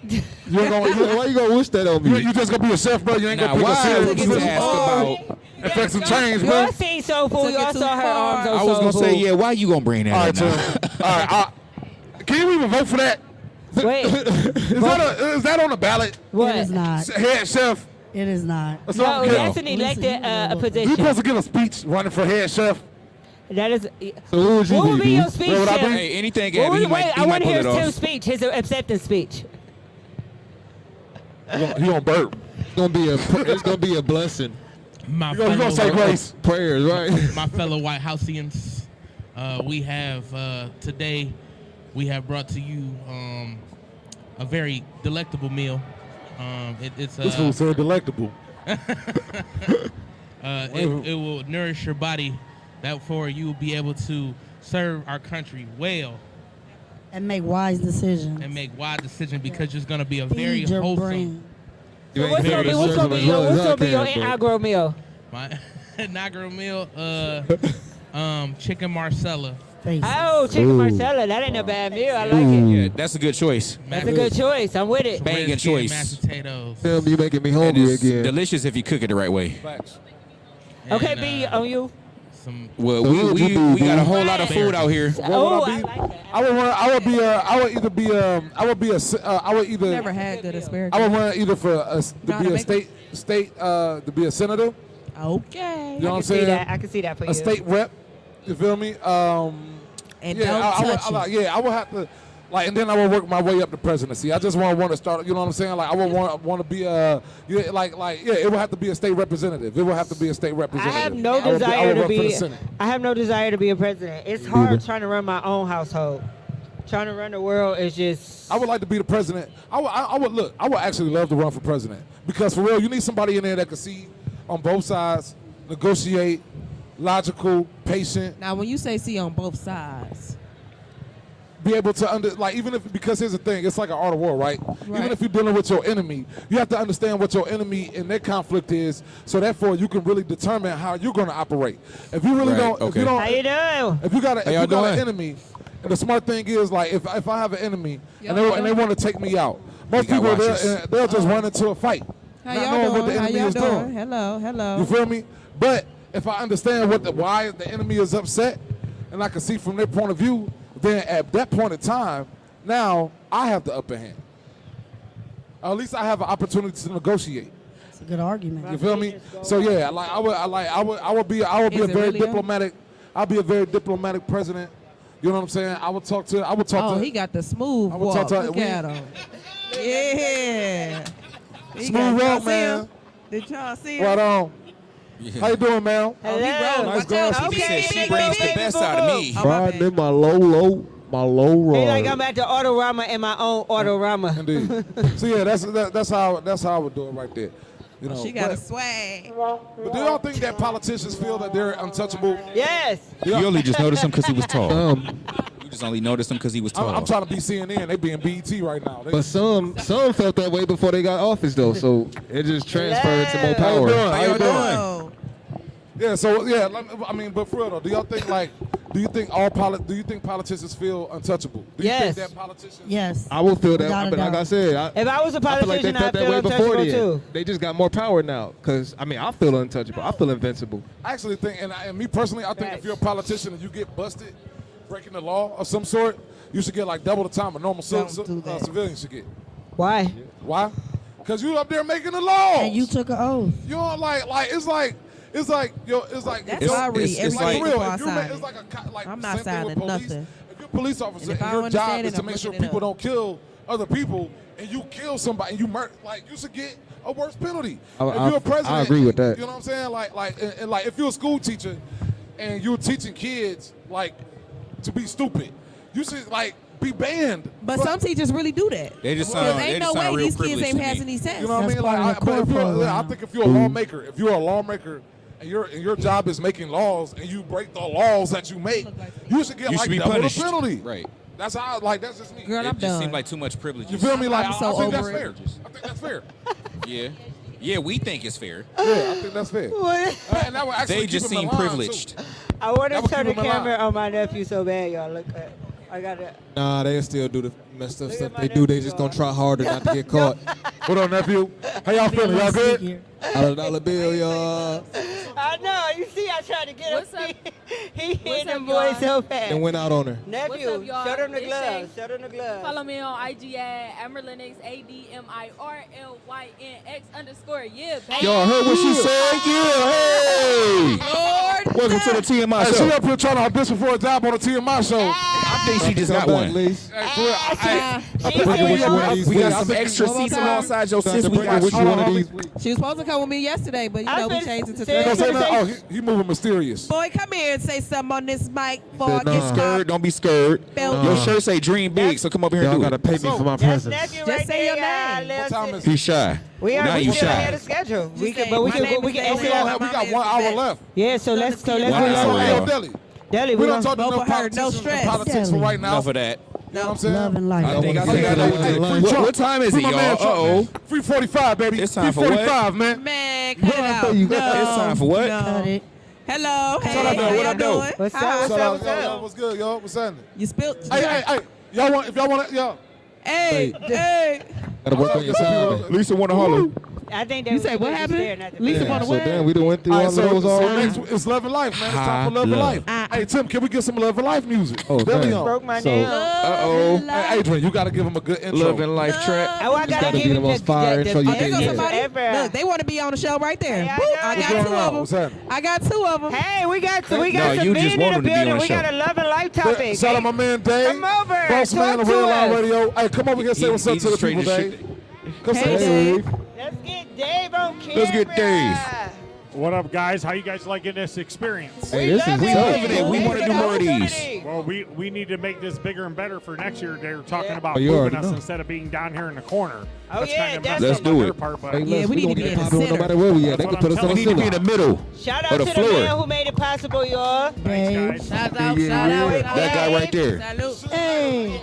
You ain't gonna, Why you gonna wish that on you, me? you just gonna be a chef, bro. You ain't Now, gonna pick a why serious would you position. ask about? Affect some change, You bro. all seen Soul Food. Took You all it too saw her far. arms on I was Soul gonna say, Food. yeah. Why you gonna bring that All up right, now? Tim. All right. Can you even vote for that? Wait, Is that on the ballot? what? It is not. Head chef. It is not. That's No, all I'm that's getting. an elected You position. supposed to give a speech running for head chef. That is. So who would you What would be be? your speech? Where would I Tim? be? Hey, anything can What happen. would- He might, wait, he I might want to pull hear it Tim's off. speech, his acceptance speech. He gonna burp. It's gonna be a blessing. My You gonna say fellow, grace. Prayers, right? my fellow White Houseians, we have today. We have brought to you a very delectable meal. It's This food said delectable. it will nourish your body. Therefore, you will be able to serve our country well And make wise decisions. and make wise decisions because it's going to be a very Feed your wholesome. brain. You So ain't what's very gonna be what's gonna be as your well as I can, but- inaugural meal? My inaugural meal, chicken Marcella. Face. Oh, chicken Marcella. That ain't a bad meal. I like it. Yeah, that's a good choice. That's a good choice. I'm with it. Banging Red skin, choice. Mashed potatoes. Tim, you making me And hungry it's again. delicious if you cook it the right way. Okay, and, B, on you. Some Well, So what would you we do, got a B? whole lot of food out here. Oh, I I be? like that. I would run. I would be. I would either be. I would be a. I would either. Never had good asparagus. I would run either for to Nah, be to a make- state. To be a senator. Okay. You know what I I'm can see saying? that. I can see that for you. A state rep. You feel me? And Yeah, don't touch it. I would have to, like, and then I would work my way up to presidency. I just want to start. You know what I'm saying? Like, I would want to be yeah, it would have to be a state representative. It would have to be a state I representative. have no I would desire to run for the be. Senate. I have no desire to be a president. It's hard trying to run my own household. Trying to run the world is just. I would like to be the president. I would look. I would actually love to run for president because for real, you need somebody in there that can see on both sides, negotiate, logical, patient, Now, when you say see on both sides, be able to even if, because here's the thing, it's like an art of war, right? Right. Even if you're dealing with your enemy, you have to understand what your enemy and their conflict is, so therefore you can really determine how you're going to operate. If you really Right, don't, if okay. you don't, How you doing? if you got How y'all an doing? enemy, and the smart thing is, like, if I have an enemy and Y'all they want to take me out, most You got people watches. they'll just run into a fight, how not y'all knowing doing? what the How enemy y'all is doing? doing. Hello, hello. You feel me? But if I understand why the enemy is upset, and I can see from their point of view, then at that point in time, now I have the upper hand. Or at least I have an opportunity to negotiate. It's a good argument. You feel me? So yeah, I would be a Is very it really diplomatic. I'll be a very diplomatic president. You know what I'm saying? I would talk to. Oh, he got the smooth I would walk. talk to- Look we- at him. Yeah. He Smooth got- walk, y'all see man. him? Did y'all see him? Right on. How you doing, man? Oh, he rolling. Nice Watch glasses. out. He Okay, said she big brings boo, the best big out of boo. me. Oh, my Riding bad. in my low He ride. like I'm at the Autorama in my own Autorama. Indeed. So yeah, that's how I would do it right there. You know. She got a but, swag. but do y'all think that politicians feel that they're untouchable? Yes. You only just noticed him because he was tall. Some, You just only noticed him because he was tall. I'm trying to be CNN. They being BET right now. They, but some felt that way before they got office though. So it just transferred to more Yeah. how you doing? power. How you doing? Oh. Yeah. So yeah, I mean, but for real though, do you think politicians feel untouchable? Do you Yes. think that politicians? Yes. I will feel Without that, a but like doubt. I said, If I was a I feel like they politician, felt I'd that feel way before untouchable then. too. They just got more power now. Cause I mean, I feel untouchable. I feel invincible. I actually think, and me personally, I think Facts. if you're a politician and you get busted breaking the law of some sort, you should get like double the time a normal Don't do that. civilian should get. Why? Why? Because you up there making the law. And you took an oath. You know, it's like That's it's why I read it's everything like like- for real. before I If you're sign it's it. like a I'm not same thing with signing police. nothing. If you're a police officer And if and I your don't job understand is it, to I'm make sure looking it people up. don't kill other people and you kill somebody and you murder, like you should get a worse penalty. If you're a president, I agree with that. You know what I'm saying? Like if you're a school teacher and you're teaching kids like to be stupid, you should like be banned. But some teachers really do that. They just Because sound, ain't they no just way sound real these kids privileged ain't to passing me. these tests. You know what I That's mean? part of Like, the but if core you're, I program. think if you're a lawmaker, and your job is making laws and you break the laws that you make, you should get You like should be double punished. the penalty. Right. That's just me. Girl, It I'm just done. seemed like too much privilege. You feel me? Like I'm I so think that's over fair. it. I think that's fair. Yeah. Yeah, we think it's fair. Yeah, I think that's fair. And that would actually They keep just him in seem line, privileged. too. I want That to would turn the keep him alive. camera on my nephew so bad, y'all. Look at. I got it. Nah, they still do the messed up Look stuff at my they do. They nephew, just gonna y'all. try harder not to get caught. What up, nephew? How y'all feeling? Y'all good? $100 bill, y'all. I know. You see, I tried to get What's him. up? He hit What's them up, boys y'all? so fast. And went out on her. Nephew, What's up, y'all? show them the It's gloves. Shay. Show them the gloves. Follow me on IG at AmirLynx, ADMIRLYNX_. Yeah, baby. Y'all heard what she said? Yeah, hey! Lord. Welcome to the TMI Hey, she show. up here trying to audition for a job on the TMI show. I think she just got Come back, one. Lise. Hey, for real, She bring said with you one of y'all- these We weeks. got some extra One more seats time. alongside your Got sis. to We bring got with you Hold one on, of hold these on. weeks. She was supposed to come with me yesterday, but you I know we said- changed it to said- You today. gonna say Say- that? Oh, he moving mysterious. Boy, come here and say something on this mic before I Said, get nah. scared. Don't be scared. Belt. Your shirt say dream big, so come over here Y'all and do gotta it. pay me for my That's presence. nephew Just right say there, your y'all. name. Let's What time see. is it? He's shy. We Now are you still shy. ahead of schedule. We say, can, but we "My can, name we is can Dale exit Hill. out. We got My 1 hour man is left. Yeah, so let's One go. hour So, hey, yo, left. Deli, Deli, we we don't gonna talk to Vote enough for her, no politicians stress. and politics for right now. Enough of that. You know what I'm saying? Love and life. I think I Hey, got hey, it. hey, free What Trump. time is Free it, my y'all? man Trump, Uh-oh. man. 3:45, baby. It's time for what? 3:45, man. Man, cut it out. thought you- No. It's time for what? No. Cut it. Hello. Hey, Shout out, how though. What y'all up, though? doing? What's up, Hi. what's Shout out, what's yo, up? yo, what's good, yo? What's happening? You spilled. Hey, hey, hey. Y'all want, if y'all want to, yo. Hey, hey. Gotta work on your timing. Lisa want to holler. I think that You we say should what just happened? stare, not to Lisa be- wanna So what? damn, we done went through All all right, of so, those so already. next, it's Love and Life, man. It's time High for Love and love. Life. Hey, Tim, can we get some Love and Life music? Oh, Deli damn. on. Broke my So- nail. Uh-oh. Hey, Adrian, you got to give him a good intro. Love and life track. Oh, I It's gotta gotta give be the him most fire intro you Oh, there can goes get. somebody. Ever. Look, they want to be on the show right there. Hey, I Boop, know. I What's got going two on? of What's them. happening? I got two of them. Hey, we got No, some you men just in want the him to be on building. the We got show. a Love and Life topic. Shout out my man Dave. Come over. Boss man Talk of to Real Line us. Radio. Hey, come over here and say He- what's up he to the just people, traded Dave. shit. Come Hey, say Dave. Let's get Dave on camera. Let's get Dave. What up, guys? How you guys liking this experience? Hey, this is We tough. loving it. We want to do more of these. Well, we need to make this bigger and better for next year. They're talking Yeah. about Oh, you moving already us know. instead of being down here in the corner. Oh, That's yeah, kind of definitely. Let's messed up do on their it. part, but Hey, Yeah, Les, we need gonna to be get in the popping no center. matter where we at. They That's can what put us I'm on the We need to be in ceiling. the middle Shout of out the to the floor. man who made it possible, y'all. thanks, Dave. guys. Shout out, shout out. That guy right there. Salute. Hey.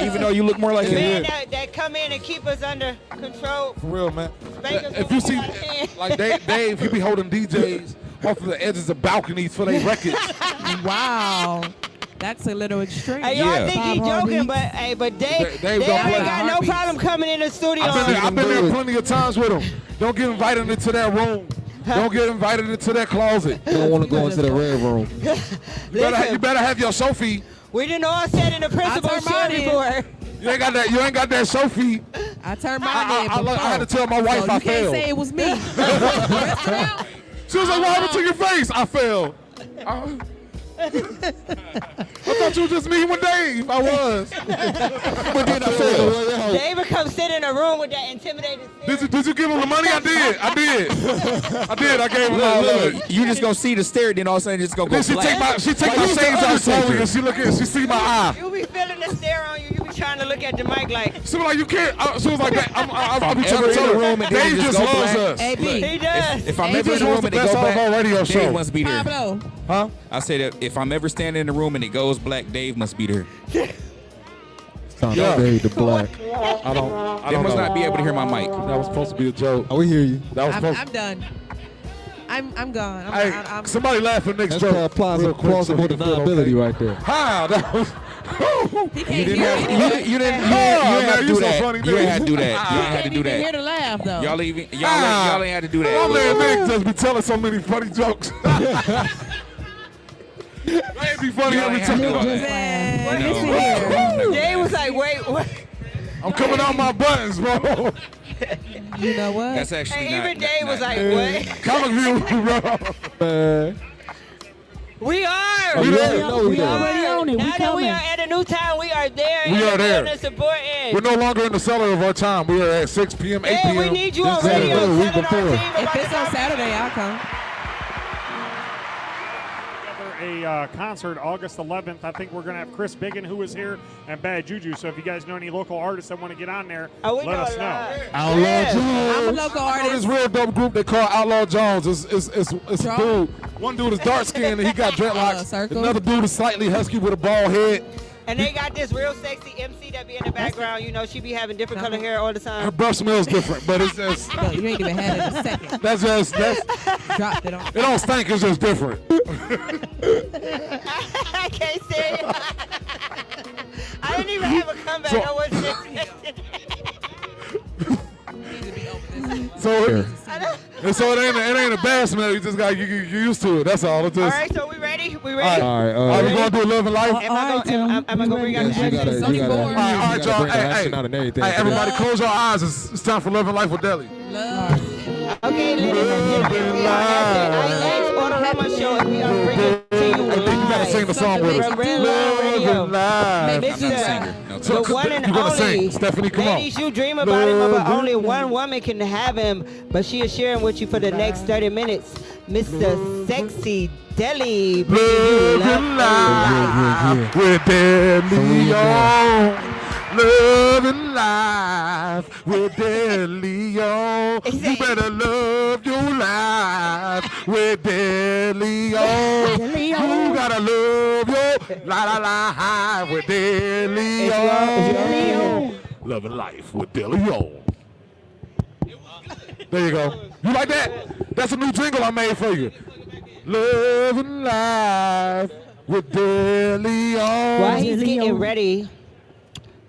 Even though you look more like Man him. that come in and keep us under control. For real, man. Spank us If when you see, we got in. like Dave, he be holding DJs off of the edges of balconies for their records. Wow. That's a little extreme. Hey, y'all Yeah. think he Bob joking, Harvey. but hey, but Dave Dave Dave don't ain't play. got no Heartbeats. problem coming in the studio. I've been there plenty of times with him. Don't get invited into that room. Don't get invited into that closet. You don't want to go into the red room. You better have your Sophie. We didn't all sat in the principal's turned chair mine in. before. You ain't got that Sophie. I turned mine I- in I- I before. had to tell my wife so I you can't failed. say it was me. She was like, "What happened to your face?" I failed. I thought you were just meeting with Dave. I was. But then I said, Dave would come sit in a room with that intimidated stare. did you give him the money? I did. I gave him all of it. You just gonna see the stare, then all of a sudden it's gonna go Then she black. take my shades off slowly, and she see my eye. You be feeling the stare on you. You be trying to look at the mic like. She was like, you can't. She was like, I'll be trying ever to tell in the her. room and then Dave just just go loves black. us. AB. He does. If I'm Hey, ever in just the room wants and the it best go out of black, our radio show. Dave must be there. Pablo. Huh? I said if I'm ever standing in the room and it goes black, Dave must be there. Yeah. Fade to black. I They don't must know. not be able to hear my mic. That was supposed to be a joke. Oh, we hear you. That was supposed I'm done. I'm gone. Hey, I'm somebody laugh at Nick's That's joke. called real quick so plausible he can feel deniability okay. right there. How? That was. He can't You didn't hear have, it. you didn't Oh, have man, to you do so that. funny, You nigga. ain't had to do that. You ain't He had to can't do even hear that. the laugh though. Y'all ain't had to do My that. man Nick just be telling so many funny jokes. That'd be funny Y'all every ain't had to do time. that. Man, No. listen here. Dave was like, wait, what? I'm coming out my buttons, bro. You know what? That's actually And not. even Dave was not- like, what? Comic view, bro. Man. We are. We there. We already own it. We Now that we coming. are at a new time, we are there. We are there. The support end. We're no longer in the cellar of our time. We are at 6 p.m., 8 p.m. Yeah, we need you on This radio. Saturday. week telling our before. team If about it's the on Saturday, I'll come. A concert August 11th. I think we're going to have Chris Biggin, who is here, and Bad Juju. So if you guys know any local artists that want to get on there, Oh, we let know us a know. lot. Outlaw Yes. Jones. I'm a local I know artist. this real dope group they call Outlaw Jones. It's a Jones? dude. One dude is dark skinned and he got dreadlocks. Circle. Another dude is slightly husky with a bald head. And they got this real sexy MC that be in the background. You know, she be having different color hair all the Her time. breath smells different, but it's just Look, you ain't even had it a second. that's Dropped it on. it don't stink. It's just different. I can't say it. I didn't even have a comeback. So- I wasn't expecting. So so it ain't a bad smell. You just got you used to it. That's all. It's All just. right, so we ready? We All ready? right. All right, Are we gonna do Love and Life? Am I gonna bring out the Yes, you gotta, action? you gotta, All right, you gotta y'all. bring the Hey, action hey. out and everything. Hey, everybody, close your eyes. It's time for Love and Life with Deli. Love. Okay, ladies and gentlemen, we are at the Orderama show, and we are bringing to you Hey, you gotta sing the song with us. from Red Line Radio. Love and Life. I'm not a singer. No, The one and You gonna only. sing. Stephanie, come on. Ladies, you dream about him, but Love only and one woman can have him. But she is sharing with you for the next 30 minutes. Mr. Sexy Deli. bringing you Love and Life. Life with Deli on. Love and Life with Deli on. You better love your life with Deli on. You gotta love your life with Deli on. Love and Life with Deli on. There you go. You like that? That's a new jingle I made for you. Love and Life with Deli on. While he's getting ready,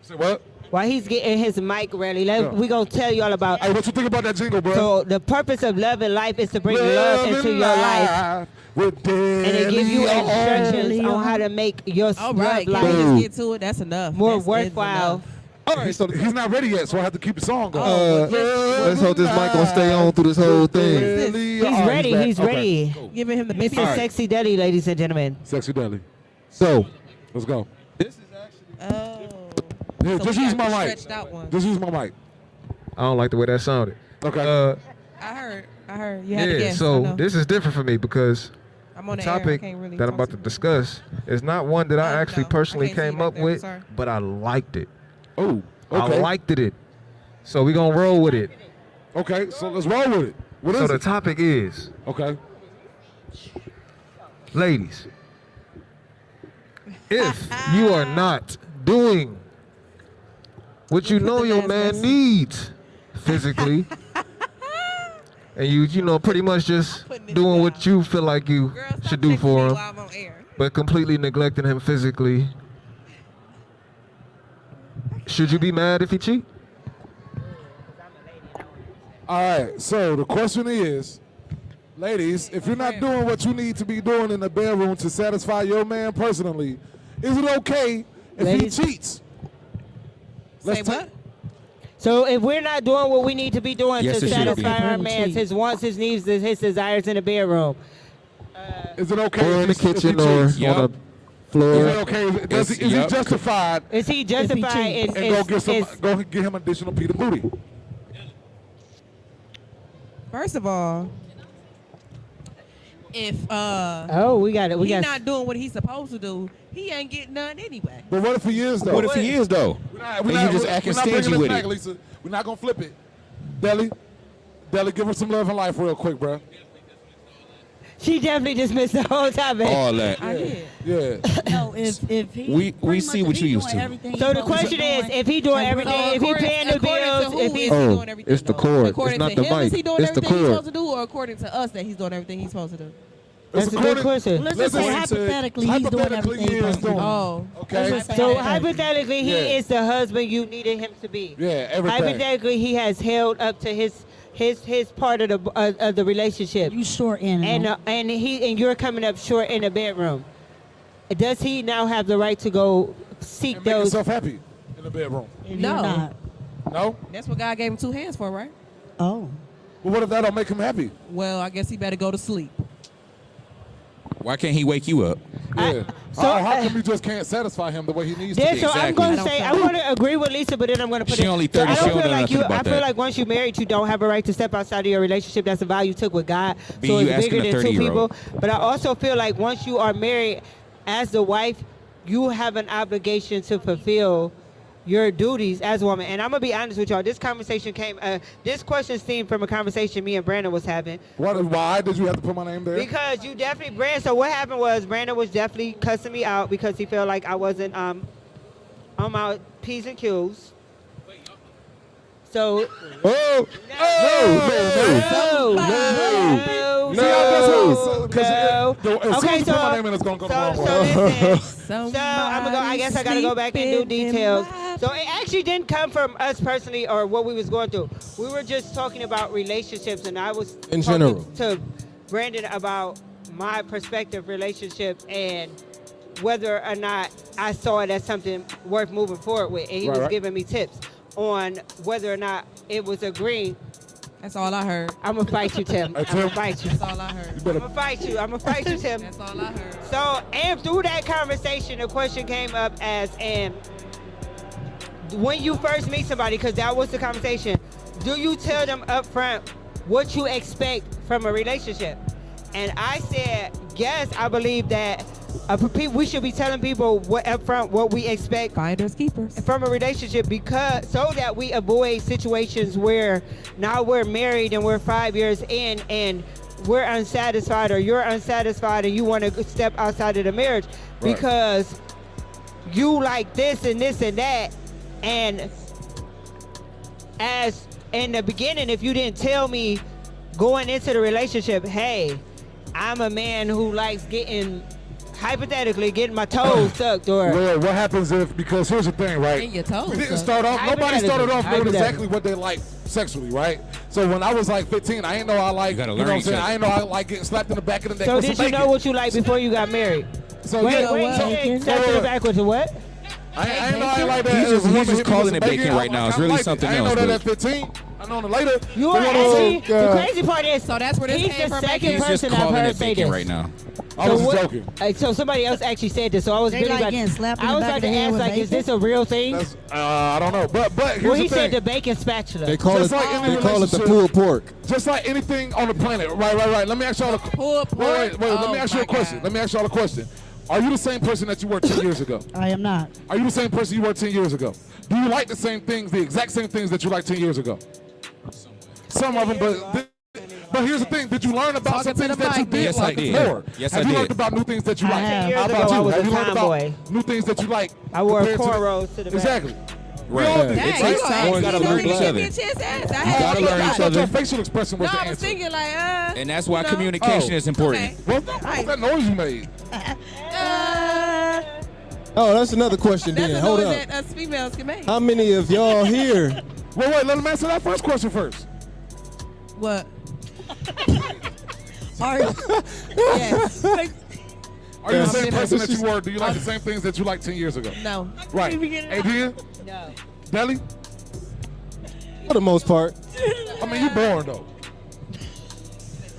Say what? while he's getting his mic ready, Yeah. we're going to tell you all about. Hey, what you think about that jingle, bro? So the purpose of Love and Life is to bring love into your life. With Deli And it gives you on. instructions on how to make your All love right, can life we just get to it? That's enough. more That's worthwhile. enough. All right, so He's not ready yet, so I have to keep the song going. let's hope this mic gonna stay on through this whole thing. Deli on. He's ready. back. He's Okay. ready. Giving him the Mr. baby. Sexy Deli, ladies and gentlemen. Sexy Deli. So, Let's go. Oh. Yeah, So just we use got my the mic. stretched out one. Just use my mic. I don't like the way that sounded. Okay. I heard. You had to Yeah, guess. I so know. this is different for me because I'm on the the air. I topic can't really that I'm talk about to too much. discuss is not one that I Oh, actually no. personally I can't see came back up there. with, Sorry. but I liked it. Oh, okay. I liked it. So we gonna roll with it. Okay, so let's roll with it. What So is the it? topic is, Okay. ladies, if you are not doing what you know your man needs physically, and you know, pretty much just Putting this doing down. what you feel like you Girl, stop should do texting for me him, while I'm on air. but completely neglecting him physically, should you be mad if he cheat? All right, so the question is, ladies, if you're not doing what you need to be doing in the bedroom to satisfy your man personally, is it okay if Ladies- he cheats? Say what? So if we're not doing what we need to be doing Yes, to it should be. satisfy our man's, his wants, his needs, his desires in the bedroom, Is it okay? Or in the if he kitchen cheats? or Yep. on the Is floor. it okay? Is he Yep. justified? Is he justified cheats. And go get him additional Peter Booty. First of all, if Oh, we got it. We he's got not doing what he's supposed to do, he ain't getting none anyway. But what if he is though? What if he is though? We're And you just acting bringing stingy it with back, it. Lisa. We're not gonna flip it. Deli, give her some love and life real quick, bro. She definitely dismissed the whole topic. All that. I did. Yeah. No, if he We pretty see much what if you he used doing to. everything So he the supposed to question be is, doing, if he doing and everything, we're if he paying the bills, who if is he he Oh, doing everything it's the for? cord. According It's not to the him, is mic. he doing It's the everything he's cord. supposed to do, or according to us that he's doing everything he's supposed to do? That's a good question. Let's just say hypothetically he's doing everything he's supposed to do. Oh, Okay. So hypothetically, he Yeah. is the husband you needed him to be. Yeah, everything. Hypothetically, he has held up to his part of the relationship, You short in and you're coming up short in the bedroom. Does he now have the right to go seek And make those? himself happy in the bedroom. if No. you're not. No? that's what God gave him 2 hands for, right? Oh. But what if that don't make him happy? Well, I guess he better go to sleep. Why can't he wake you up? Yeah. So, how come you just can't satisfy him the way he needs to? So I'm Exactly. going I to don't say feel I'm going to agree with Lisa, but then I'm going to put She it. only So 30, I she don't don't feel know like nothing you. about I feel that. like once you're married, you don't have a right to step outside of your relationship. That's a vow you took with God. B, So you it's asking bigger a than two 30-year-old. people. But I also feel like once you are married, as the wife, you have an obligation to fulfill your duties as a woman. And I'm gonna be honest with y'all. This conversation this question stemmed from a conversation me and Brandon was having. Why did you have to put my name there? Because you definitely, Brandon. So what happened was Brandon was definitely cussing me out because he felt like I wasn't on my P's and Q's. So Oh, Okay, so my name in, it's gonna go the wrong way. listen. So I guess I gotta go back and do details. So it actually didn't come from us personally or what we was going through. We were just talking about relationships, and I was In talking general. to Brandon about my perspective relationship and whether or not I saw it as something worth moving forward with. And he was giving me tips on whether or not it was agreeing. That's all I heard. I'm gonna fight you, Tim. I'm gonna fight you. That's all I heard. I'm gonna fight you. I'm gonna fight you, Tim. That's all I heard. So, and through that conversation, the question came up as, and when you first meet somebody, because that was the conversation, do you tell them up front what you expect from a relationship? And I said, yes, I believe that we should be telling people what up front what we expect Finders keepers. from a relationship, because so that we avoid situations where now we're married and we're 5 years in and we're unsatisfied, or you're unsatisfied and you want to step outside of the marriage because you like this and this and that. And as in the beginning, if you didn't tell me going into the relationship, hey, I'm a man who likes hypothetically getting my toes sucked, or Well, what happens because here's the thing, right? In your toes, We didn't so- start off, nobody started off knowing Hypothetically. exactly what they like sexually, right? So when I was like 15, I ain't know I like, You gotta know learn what I'm each saying? other. I ain't know I like getting slapped in the back of the neck so with did some you know bacon. what you like before you got married? So Wait, yeah, wait, so, step to the backwards to what? I ain't know I like that. He's as a just woman hit me with calling some it bacon right now. It's I really like it. something I ain't else, know that but- at 15. I know it later. You are But what actually, else? the crazy part is, So that's where this he's came the from, second bacon? He's just person I've calling heard it say bacon this. right now. I was So just what- joking. So somebody else actually said this, so I was They really like about, getting slapped in I the was back about of to the head ask, with like, is bacon? this a real thing? That's, I don't know. But here's Well, he the said thing. the bacon spatula. they call Just it. like any They call it the relationship. pulled pork. Just like anything on the planet. Right. Let me ask y'all a Pulled pork? Wait. Let me Oh, ask you a my question. God. Let me ask y'all a question. Are you the same person that you were 10 years ago? I am not. Are you the same person you were 10 years ago? Do you like the same things, the exact same things that you liked 10 years ago? Some of them, but here's the thing. Did you learn about Talking some to things the that you mic. did Yes, I like did. before? Yes, Have I you did. learned about new things that you I like? have. 10 years How ago, about I you? was Have a you learned about tomboy. new things that you like? I wore compared to- cornrows to the back. Exactly. We Right. all did. Dang, It you takes gonna time. ask You gotta me learn to each give other. me a chance to ask. I gotta had to learn think each I about thought it. your facial expression was No, the I was answer. thinking like, And that's why you know. communication Oh. is important. Okay. What was that noise you made? Oh, that's another question That's then. a Hold noise up. that us females can make. How many of y'all here? Wait, let him answer that first question first. What? Are, Yes. Are you the same Yeah. person that you were? Do you like the same things that you liked 10 years ago? No. Right. Adrian? No. Deli? For the most part, I mean, you born though.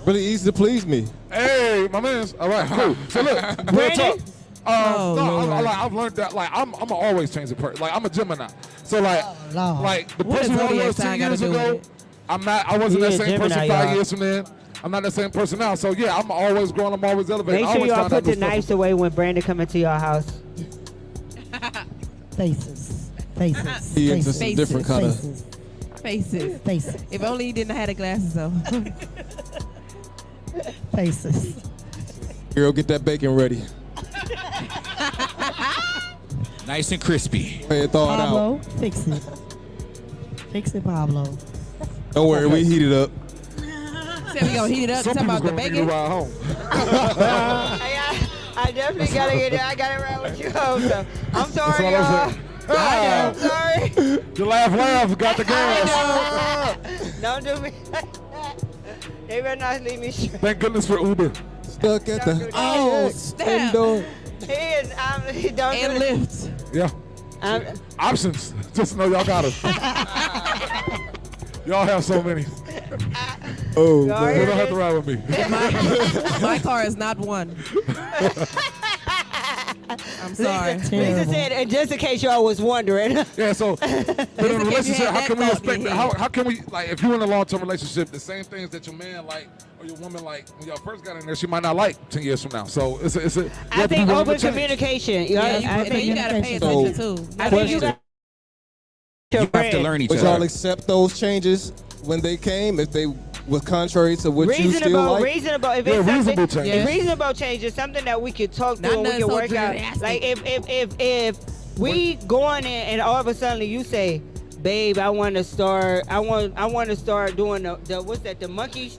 really easy to please me. Hey, my man's. All right, cool. So look, real Brandon? talk. Oh, No, Lord. I've learned that. Like, I'm always changing person. Like, I'm a Gemini. So like, Lord. like the What person does who I zodiac was 10 sign gotta years do with ago, it? I wasn't He that is same person Gemini, 5 y'all. years from then. I'm not the same person now. So yeah, I'm always growing. I'm always elevating. Make I sure always y'all find out put the new stuff. knives away when Brandon come into your house. Faces. Faces. He into faces. some different kind of. Faces. Faces. Faces. If only he didn't have the glasses though. Faces. Girl, get that bacon ready. Nice and crispy. Go ahead, thaw it out. Pablo, fix it. Fix it, Pablo. Don't worry, we heat it up. Said we gonna heat it up. Some Talking people's about the gonna need a bacon. ride home. I definitely gotta get it. I gotta ride with you home. So I'm sorry, That's all I'm y'all. saying. I'm sorry. You laugh, got the gas. Don't do me. They better not leave me straight. Thank goodness for Uber. Stuck at the. Oh snap! He is. He don't And do lift. Yeah. Options. Just know y'all got them. Y'all have so many. Oh, Y'all You man. don't have to ride with me. My car is not one. I'm sorry. Lisa said, and just in case y'all was wondering. Yeah, so but in a in case you relationship, had how that can we thought expect in your that? head. How can we, like, if you're in a long-term relationship, the same things that your man like or your woman like when y'all first got in there, she might not like 10 years from now. So it's a you I have to be think willing to open change. communication. Yeah, I and then think you gotta pay So- attention too. I think you got You have to learn each Would y'all other. accept those changes when they came if they was contrary to what you still reasonable. like? Reasonable. If Yeah, it's reasonable something, change. Yeah. if reasonable change is something that we could talk Not through and we nothing can so work out. drastic. Like if we going in and all of a sudden you say, "Babe, I want to start. I want to start doing the what's that? The monkey."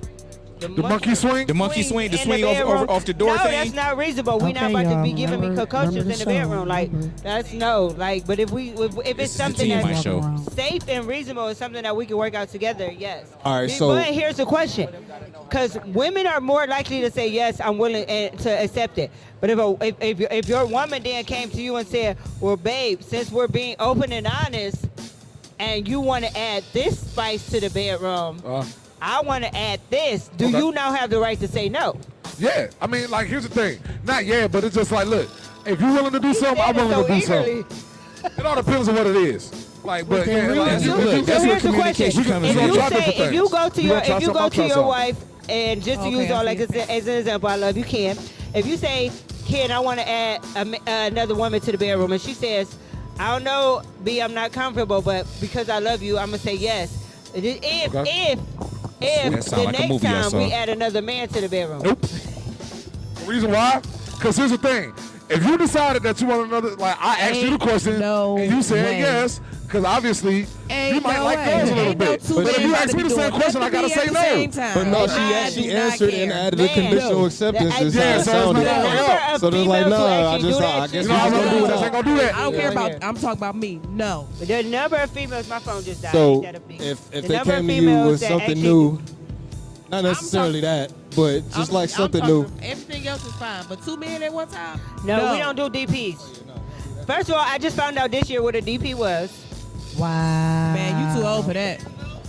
The monkey swing? The monkey swing, the in swing bedroom. off the door no, thing? that's not reasonable. We not Okay, about to be y'all, giving me remember concussions in the the show, bedroom. Like remember. that's no. Like, but if This it's is something a TMI that's show. safe and reasonable, it's something that we can work out together. Yes. All right, so- But here's the question, because women are more likely to say yes, I'm willing to accept it. But if your woman then came to you and said, well, babe, since we're being open and honest, and you want to add this spice to the bedroom. I want to add this. Do Okay. you now have the right to say no? Yeah, I mean, like, here's the thing. Not yeah, but it's just like, look, if you're willing to do something, I'm said it willing to do so eagerly. something. It all depends on what it is. Like, but yeah, like, That's- you- look, you- that's So where here's the question. communication comes If in. you Try say, different if you things. go to You your, gonna try if you something, go I'll to try your something. wife, and just to Okay, use I all like see. as an example, I love you, Ken. If you say, Ken, I want to add another woman to the bedroom, and she says, I don't know, B, I'm not comfortable, but because I love you, I'm gonna say yes. If That sound the like a next movie I time saw. we add another man to the bedroom. Nope. The reason why? Because here's the thing. If you decided that you want another, like, I asked you the question, no and you said way. yes, because obviously Ain't you might no like way. girls a little Ain't no bit. two But if men you about ask to me be the same doing question, I nothing gotta to say me at the same no. time. But no, I she do not answered care. and added Man, a conditional no. acceptance. The Is how Yeah, it so it's sounded. not- number of So they're like, females who nah, I actually just, do I that guess shit No, we I'm just gonna gonna do do it. it I ain't gonna do that. I don't care Yeah. about. I'm talking about me. No. The number of females, my phone just died. So Ain't that a big- if the they number of came to you females with that something actually- new, not necessarily that, but just like something new. Everything else is fine, but two men at one time. No, we don't do DPs. First of all, I just found out this year what a DP was. Wow. Man, you too old for that.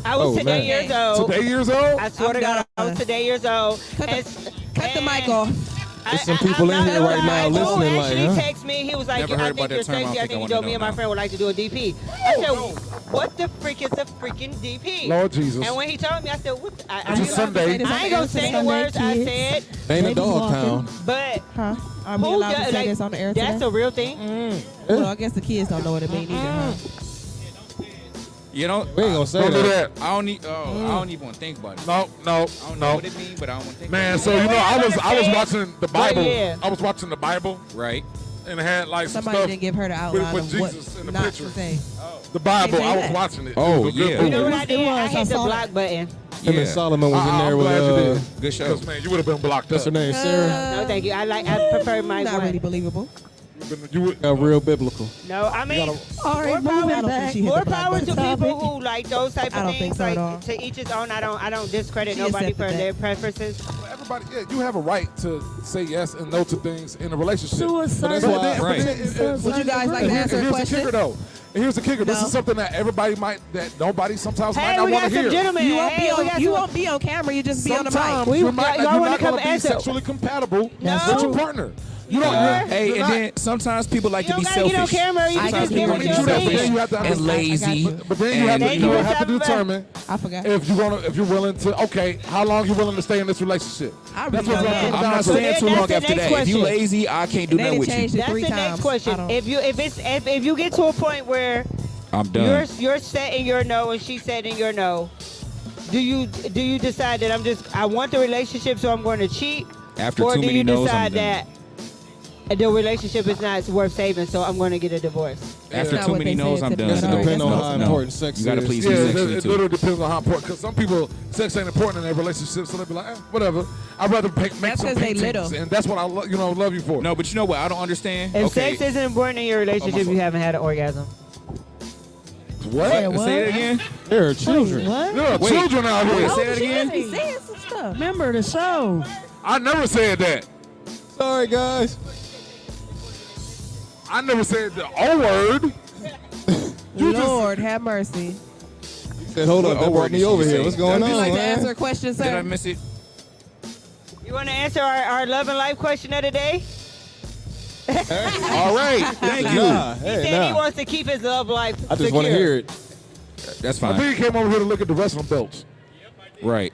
I was Oh, today man. years old. Today years old? I swear I'm to God, I done. was today years old. Cut the And mic off. There's some people in here right now listening like, Actually, huh? text me. He was like, Never I heard think about you're that term. I sexy. don't I think think I you know wanna me and know my now. friend would like to do a DP. I said, what the frick is a freaking DP? Lord Jesus. And when he told me, I said, what? The, I It's a ain't Sunday. I ain't gonna say the Sunday, words I kids. said, Ain't a Baby's dog walking. town. but Huh? Are we who allowed to does, say like, this on the air that's today? a real thing? Well, I guess the kids don't know what it means either, huh? You know, We ain't gonna say Don't do that. that. I don't need. I don't even want to think about it. No, I don't know no. what it means, but I don't want to think. Man, about so you know, I was watching the Bible. yeah. I was watching the Bible, it. Right. and it had like some Somebody stuff. didn't give her the outline with of what Jesus in the not picture. to say. The Bible. They say I was that. watching it. Oh, It was a good yeah. movie. You know what I It did? I was. hit I the saw block button. Him and Solomon was in I'm there with glad you did. Good show. Because man, you would have been blocked what's her up. name, Sarah? No, thank you. I prefer my Not one. really believable. You would. Got real biblical. No, I mean, All right, I moving don't think back. she hit more the block power to button. people who like those type I of don't think things. so at all. Like to each his own. I don't discredit She nobody for accepted their that. preferences. Everybody, yeah, you have a right to say yes and no to things in a relationship. Suicide. But that's why- But Right. then Would you guys like to and answer a here's the question? kicker though. And here's the kicker. This No. is something that nobody sometimes might Hey, not we want got to some hear. gentlemen. You won't Hey, we got you some- won't be on camera. You just be on the Sometimes mic. you might, y'all you're wanna not come going to be answer? sexually compatible No. with your partner. You don't. Hey, you're and not. then sometimes people like You to be don't gotta get on selfish. camera. You I can Sometimes just get people give want us to be your that. selfish Then you have to and understand. lazy. But then you have and, to, Thank you you, have to Stop back. determine I forgot. if you're willing to. Okay, how long you're willing to stay in this relationship. I That's really what's don't going to know. come I'm down not to. staying too That's long the after next that. If you question. lazy, I can't do They nothing done with you. changed it That's 3 the times. next I question. don't- If you get to a point where I'm done. you're set in your no and she's set in your no, do you decide that I want the relationship so I'm going to cheat, After or too do many you no's, I'm decide done. that the relationship is not worth saving, so I'm going to get a divorce? After not too what many they no's, said I'm to done. the- Does it No, depend that's on not- how No. important sex You gotta is? please Yeah, me it sexually too. literally depends on how important. Because some people, sex ain't important in their relationship, so they be like, whatever. I'd rather make That's some 'cause they paintings, little. and that's what I love you for. No, but you know what? I don't understand. If Okay. sex isn't important in your relationship, you haven't had an orgasm. What? Say it again. There are children. What? There are Wait. children out here. Say that again. He said some stuff. Remember the show? I never said that. Sorry, guys. I never said the O word. You just- Lord, have mercy. He said, hold up, that brought me over here. What's going Would you on, like to answer man? a question, Did I sir? miss it? You want to answer our love and life question of the day? All right. Thank you. Nah, He hey, said he nah. wants to keep his love life I just want to hear it. That's I fine. think he came over here to look at the wrestling belts. Right.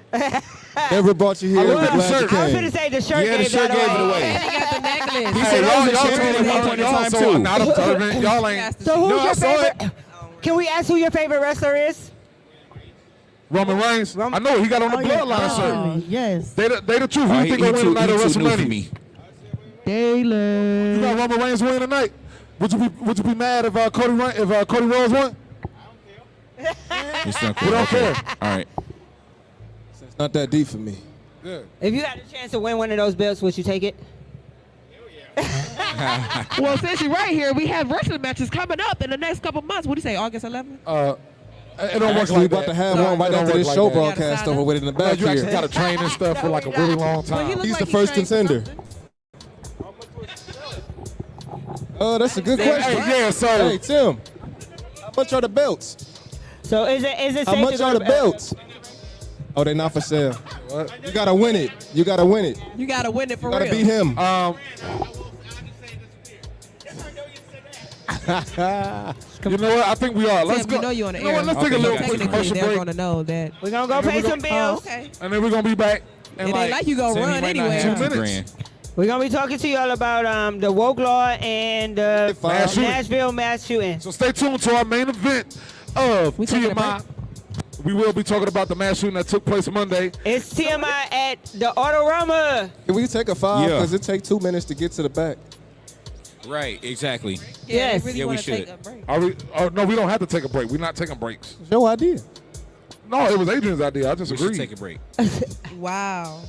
Never brought you here, love but the glad you shirt. I was came. going to say the shirt Yeah, the gave shirt that gave it away. away. And he got the necklace. He said I was a y'all champion at one point in time so too. not observant. Y'all ain't So who's No, I your saw favorite? it. Can we ask who your favorite wrestler is? Roman Reigns. I know he got on the Oh, yeah. bloodline shirt. Oh, yes. They the truth. Who Oh, you he think gonna win too tonight at new for WrestleMania? me. Taylor. You got Roman Reigns winning tonight. Would you be mad if Cody Rhodes won? It's not We don't care. All right. It's not that deep for me. Yeah. If you had a chance to win one of those belts, would you take it? Well, since you're right here, we have wrestling matches coming up in the next couple months. What do you say, August 11th? It don't work Actually, like about that. to have No, one right it don't after work this like show that. broadcast sign over up? with in the No, back you actually here. got to train and stuff for like a really long Well, he time. look He's like the first trained for contender. something. Oh, that's a good Hey, question. yeah, so Hey, Tim, how much are the belts? So is it How safe much to are go the to belts? Oh, they're not for sale. What? You gotta win it. You gotta win it. You got to win it for You gotta real. beat him. you know what? I think we are. Let's Tim, go. you know you on the know air. what? Let's take a Okay, little you got quick it. Technically, commercial they're break, going to know that. We're going to go pay some Oh, bills. okay. and then we're gonna be back. In It ain't like you going to Tim, he run might not anyway. have 2 2 minutes. grand. We're going to be talking to y'all about the woke law and the Mass shooting. Nashville mass shooting. So stay tuned to our main event of We taking a TMI. We will be talking about the mass shooting that took place Monday. It's TMI at the Autorama. Can we take a 5? Yeah. Because it takes 2 minutes to get to the back. Right. Exactly. Yeah, Yes. they really Yeah, we want to should. take a break. Are we? Oh no, we don't have to take a break. We're not taking breaks. It's your idea. No, it was Adrian's idea. I just We should agreed. take a break. Wow.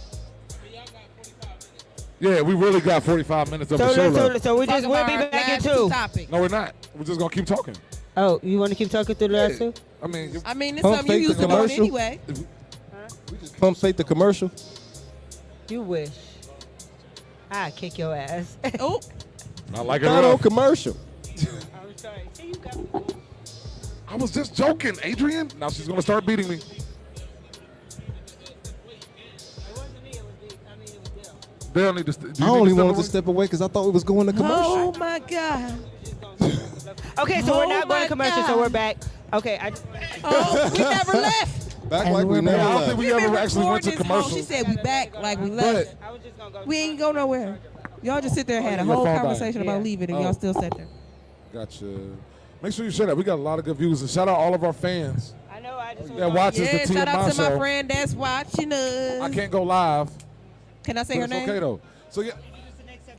Yeah, we really got 45 minutes of the show left. So we just Talk will about be our back in last 2. topic. No, we're not. We're just gonna keep talking. Oh, you want to keep talking through the last 2? I mean, I mean, it's Pump something you fake the used to doing commercial. anyway. Pump fake the commercial. You wish. I kick your ass. Oh, I like it. Not on Rough. commercial. I'm sorry. See, you got I was just joking, Adrian. Now she's gonna start beating me. They'll need to. I only wanted to step away because I thought we was going to commercial. oh my God. Okay, so we're Oh not going my to commercial, so God. we're back. Okay, Oh, we never left. Back And like we we're never back. I don't left. think we We've been ever actually went to recording this whole- commercial. She said we back like we left. I was just going to go. We ain't go nowhere. Y'all just sit there and had a your whole phone died. conversation about Yeah. leaving, and Oh. y'all still sat there. Gotcha. Make sure you share that. We got a lot of good views, and shout out all of our fans I know, I just that watches Yeah, the shout out TMI to my show. friend that's watching us. I can't go live, Can I say but her it's name? okay though. So yeah.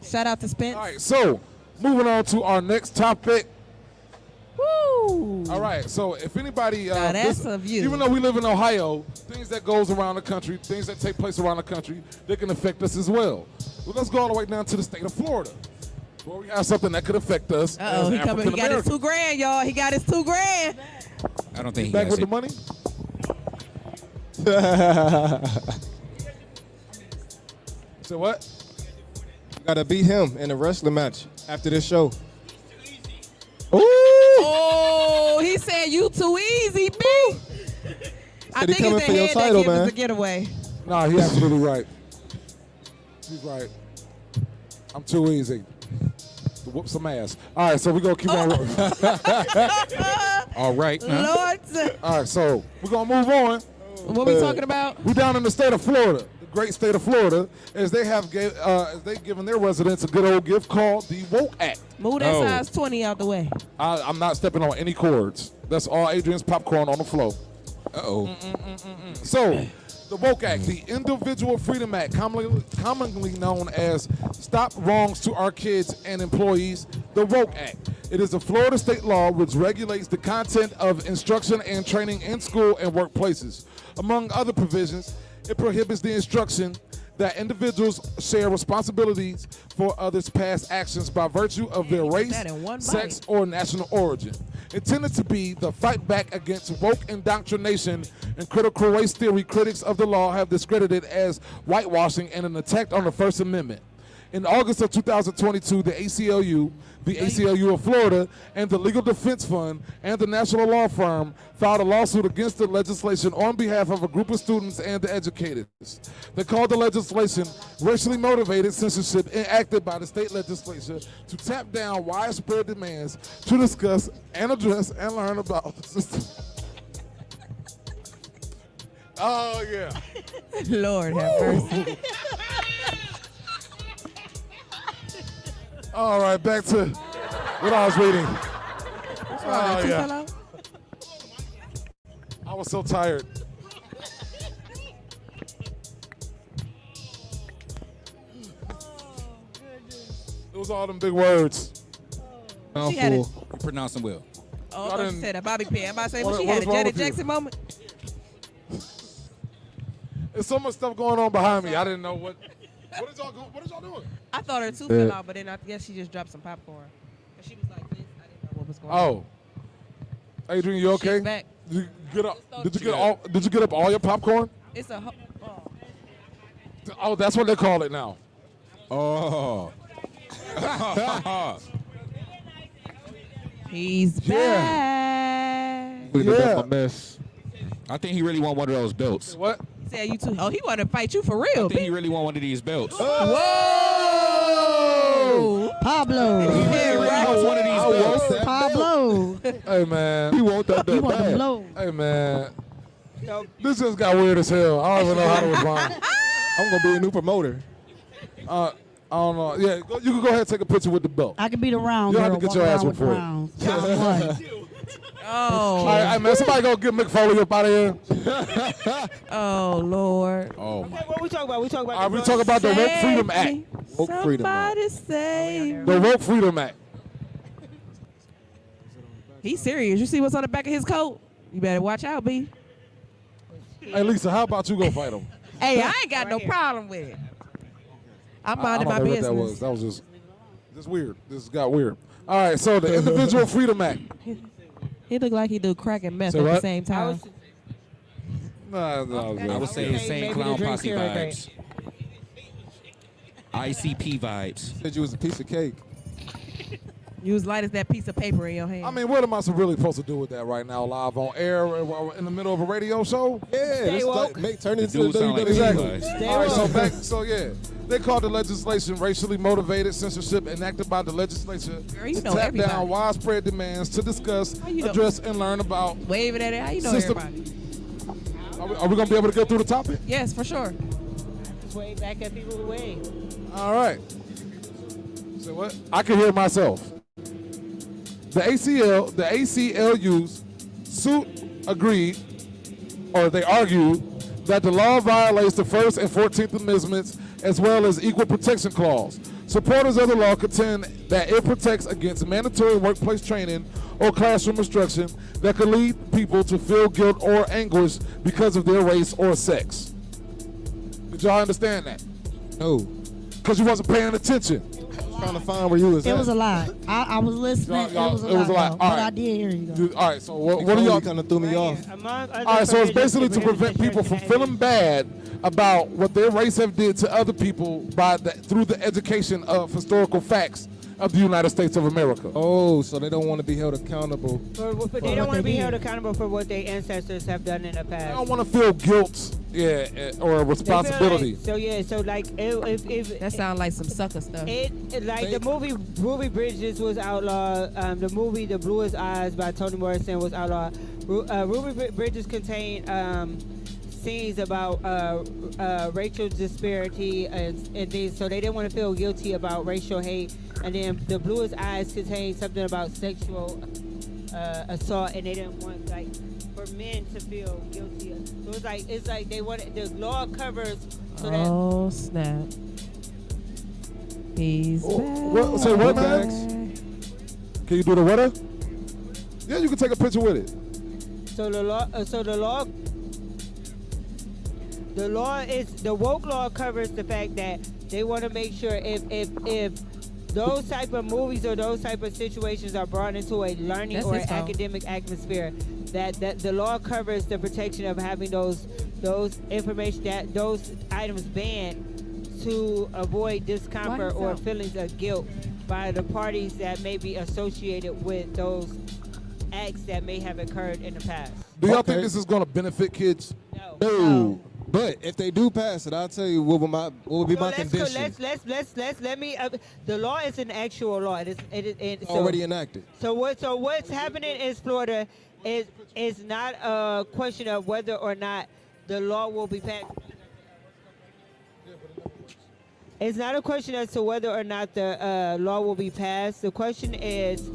Shout out to Spence. All right. So moving on to our next topic. Woo! All right. So if anybody, Now that's a view. even though we live in Ohio, things that goes around the country, things that take place around the country, they can affect us as well. Well, let's go all the way down to the state of Florida, where we have something that could affect us. Uh-oh, as he coming. He got his African-Americans. $2,000, y'all. He got his $2,000. I don't think he Back has with the it. money. So what? You gotta beat him in a wrestling match after this show. Ooh! Oh! saying you too easy, B. I Said he think coming it's for the your head title, that gives man. us a getaway. Nah, he's absolutely right. He's right. I'm too easy. To whoop some ass. All right, so we're going to keep on. All right. Lord, All right, so we're going to move on. what we talking about? We're down in the state of Florida, the great state of Florida, as they have given their residents a good old gift called the Woke Act. Move that Oh. size 20 out the way. I'm not stepping on any cords. That's all Adrian's popcorn on the floor. Uh-oh. So, the Woke Act, the Individual Freedom Act, commonly known as Stop Wrongs to Our Kids and Employees, the Woke Act. It is a Florida state law which regulates the content of instruction and training in school and workplaces. Among other provisions, it prohibits the instruction that individuals share responsibilities for others' past actions by virtue of their race, that in one sex, bite. or national origin. Intended to be the fight back against woke indoctrination and critical race theory, critics of the law have discredited as whitewashing and an attack on the First Amendment. In August of 2022, the ACLU of Florida, and the Legal Defense Fund and the national law firm filed a lawsuit against the legislation on behalf of a group of students and the educators. They called the legislation racially motivated censorship enacted by the state legislature to tap down widespread demands to discuss and address and learn about the system. Oh, yeah. Lord have mercy. All right, back to what I was reading. Oh, yeah. I was so tired. It was all them big words. She had You pronounce them well. Oh, I I thought you didn't- said a Bobby Pin. I'm about to say, What- she what had is a wrong Janet with you? Jackson moment. There's so much stuff going on behind me. I didn't know what. What is y'all doing? I thought her tooth fell out, but then I guess she just dropped some popcorn. But she was like this. I didn't know what was going on. Oh, Adrian, you okay? She's back. Did you get up? Did you get up all your popcorn? It's a. Oh. Oh, that's what they call it now. Oh. He's back. Clean up Yeah. my mess. I think he really want one of those belts. What? He said you too. Oh, he wanted to fight you for real, I think he bitch. really want one of these belts. Whoa! Pablo. He really wants one of these belts. Pablo. Hey man. He want that You belt want the bad. blow. Hey man. This just got weird as hell. I don't even know how to respond. I'm gonna be a new promoter. I don't know. Yeah, you can go ahead and take a picture with the belt. I could be the round You girl. don't have to get walk your ass around whooped with for it. rounds. Round one. Oh. All right, hey, man, somebody go get Mick Foley up out of here. Oh Lord. Oh my. What we talking about? We talking about. All right, we talk about the Woke Freedom Act. Woke Freedom Act. Somebody save. The Woke Freedom Act. He's serious. You see what's on the back of his coat? You better watch out, B. Hey, Lisa, how about you go fight him? Hey, I ain't got no problem with it. I'm minding my I don't know business. what that was. That was just weird. This got weird. All right, so the Individual Freedom Act. He looked like he do crack and meth Say at the what? same time. No, I would say Okay, same maybe clown the drink posse here, okay. vibes. ICP vibes. Said you was a piece of cake. You was light as that piece of paper in your hand. I mean, what am I really supposed to do with that right now, live on air in the middle of a radio show? Yeah, this woke. turn it into Dude the sound like WWE. Exactly. Levi's. All right, so back, they called the legislation racially motivated censorship enacted by the legislature Girl, you to know tap everybody. down widespread demands to discuss, How you know? address, and learn about. Waving at it. How you know System- everybody? Are we gonna be able to get through the topic? Yes, for sure. Just wave back at people who wave. All right. Say what? I can hear myself. The ACLU's suit agreed, or they argued, that the law violates the First and 14th Amendments as well as Equal Protection Clause. Supporters of the law contend that it protects against mandatory workplace training or classroom instruction that could lead people to feel guilt or anguish because of their race or sex. Did y'all understand that? No. Because you wasn't paying attention. Trying to find where you was It at. was a lot. I was listening. Y'all- it was a it was a lot. lot. All But right. I did hear you though. All right, so what are y'all? kind of threw me off. All right, so it's basically to prevent people from feeling bad about what their race have did to other people through the education of historical facts of the United States of America. Oh, so they don't want to be held accountable. They don't want to be held accountable for what their ancestors have done in the past. I don't want to feel guilt, or responsibility. If That sounds like some sucker stuff. the movie Ruby Bridges was outlawed. The movie The Bluest Eyes by Toni Morrison was outlawed. Ruby Bridges contained scenes about racial disparity and things, so they didn't want to feel guilty about racial hate. And then The Bluest Eyes contained something about sexual assault, and they didn't want for men to feel guilty. So it's like they wanted the law covers. So Oh snap! He's back. Say what, man? Can you do the weather? Yeah, you can take a picture with it. So the law is the woke law covers the fact that they want to make sure if those type of movies or those type of situations are brought into a learning That's or his an fault. academic atmosphere, that the law covers the protection of having those information, that those items banned to avoid discomfort or feelings of guilt by the parties that may be associated with those acts that may have occurred in the past. Do y'all think this is going to benefit kids? No. But if they do pass it, I'll tell you what will be my condition. Let me. The law is an actual law. It is Already enacted. So what's happening in Florida is not a question of whether or not the law will be passed. It's not a question as to whether or not the law will be passed. The question is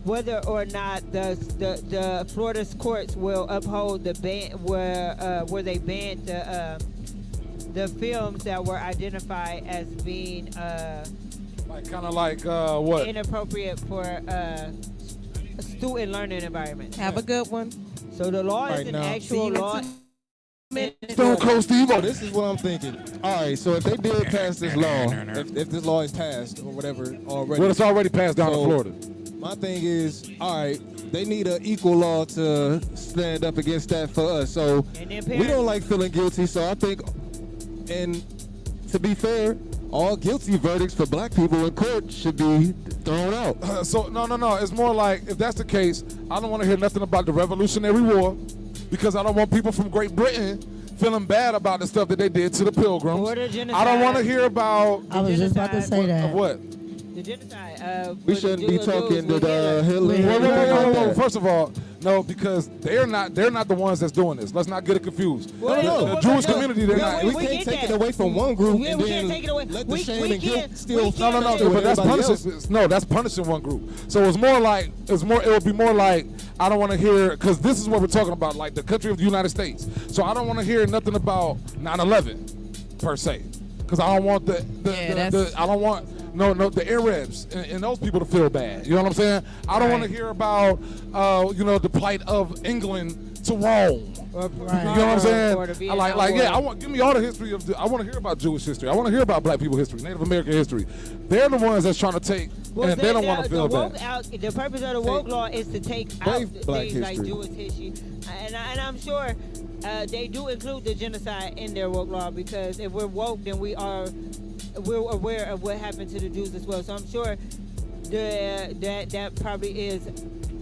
whether or not the Florida's courts will uphold the ban where they banned the films that were identified as being what? inappropriate for student learning environment. Have a good one. So the law is an actual law. Stone Cold Steve. So this is what I'm thinking. All right, so if they did pass this law, if this law is passed or whatever already. Well, it's already passed down in Florida. My thing is, all right, they need an equal law to stand up against that for us. So we don't like feeling guilty. So I think, and to be fair, all guilty verdicts for black people in court should be thrown out. No. It's more like, if that's the case, I don't want to hear nothing about the Revolutionary War, because I don't want people from Great Britain feeling bad about the stuff that they did to the Pilgrims. I don't want to hear about. I was just about to say that. Of what? The genocide. We shouldn't be talking to Hillary. Whoa. First of all, no, because they're not the ones that's doing this. Let's not get it confused. The Jewish community, they're not. We can't take it away from one group and then let the shame and guilt still. No, but that's punishing. No, that's punishing one group. So it would be more like, I don't want to hear, because this is what we're talking about, like the country of the United States. So I don't want to hear nothing about 9/11 per se, because I don't want the Arabs and those people to feel bad. You know what I'm saying? I don't want to hear about, the plight of England to Rome. You know what I'm saying? Give me all the history I want to hear about Jewish history. I want to hear about black people history, Native American history. They're the ones that's trying to take, and they don't want to feel bad. The purpose of the woke law is to take out black things like history. Jewish history, and I'm sure they do include the genocide in their woke law, because if we're woke, then we're aware of what happened to the Jews as well. So I'm sure that probably is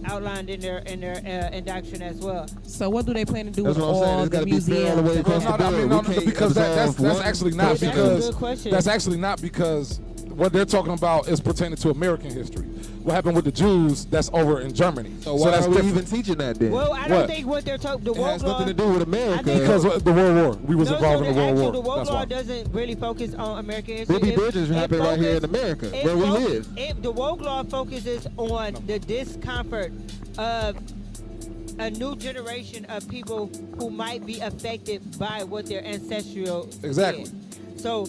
outlined in their indoctrination as well. So what do they plan to do with That's what I'm saying. all It's the gotta be fair all the way museums? across the board. We can't Because that's absolve one actually not person. because that's actually not because what they're talking about is pertaining to American history. What happened with the Jews, that's over in Germany. So why that's are we different. even teaching that then? Well, I don't think what they're talking. The It woke has law nothing to do with America. Because of the World War. We was involved in the World War. The woke That's law why. doesn't really focus on American history. Ruby Bridges happened right here in America, where we live. The woke law focuses on the discomfort of a new generation of people who might be affected by what their ancestral Exactly. did. So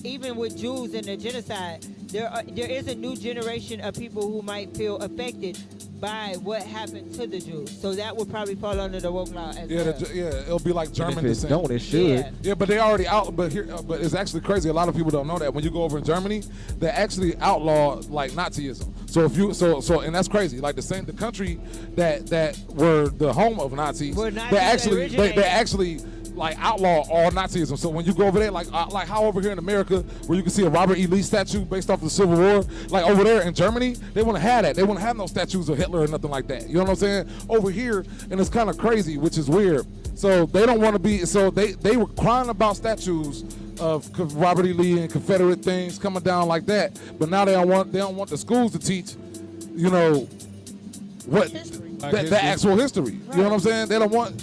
even with Jews and the genocide, there is a new generation of people who might feel affected by what happened to the Jews. So that would probably fall under the woke law as well. It'll be like German if it descent. don't, it should. Yeah, but they already out. But it's actually crazy. A lot of people don't know that when you go over in Germany, they actually outlaw like Nazism. So if you and that's crazy. Like the country that were the home of Nazis, Where they Nazis actually originated. they actually like outlaw all Nazism. So when you go over there, like how over here in America, where you can see a Robert E. Lee statue based off the Civil War, like over there in Germany, they want to have that. They want to have no statues of Hitler or nothing like that. You know what I'm saying? Over here, and it's kind of crazy, which is weird. So they don't want to be. So they were crying about statues of Robert E. Lee and Confederate things coming down like that. But now they don't want the schools to teach, you know, what the actual history. You know what I'm saying? They don't want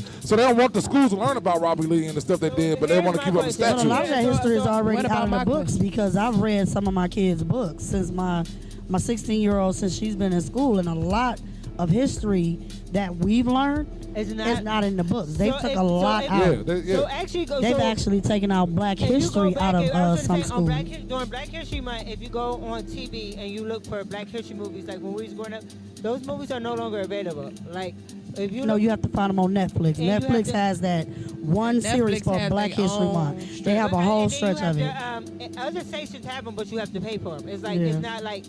the schools to learn about Robert E. Lee and the stuff they did, but they want to keep up the But statues. a lot of that history is already What about out of my the books question? because I've read some of my kids' books since my 16-year-old, since she's been in school, and a lot of history that we've learned is not in the books. They took a lot out. So actually, They've actually taken out Black history out of some schools. During Black History Month, if you go on TV and you look for Black History movies, like when we was growing up, those movies are no longer available. Like if you You have to find them on Netflix. And you Netflix have to- has that one series Netflix called has Black their History own Month. They have a whole stretch of it. Other stations have them, but you have to pay for them. It's like Yeah. it's not like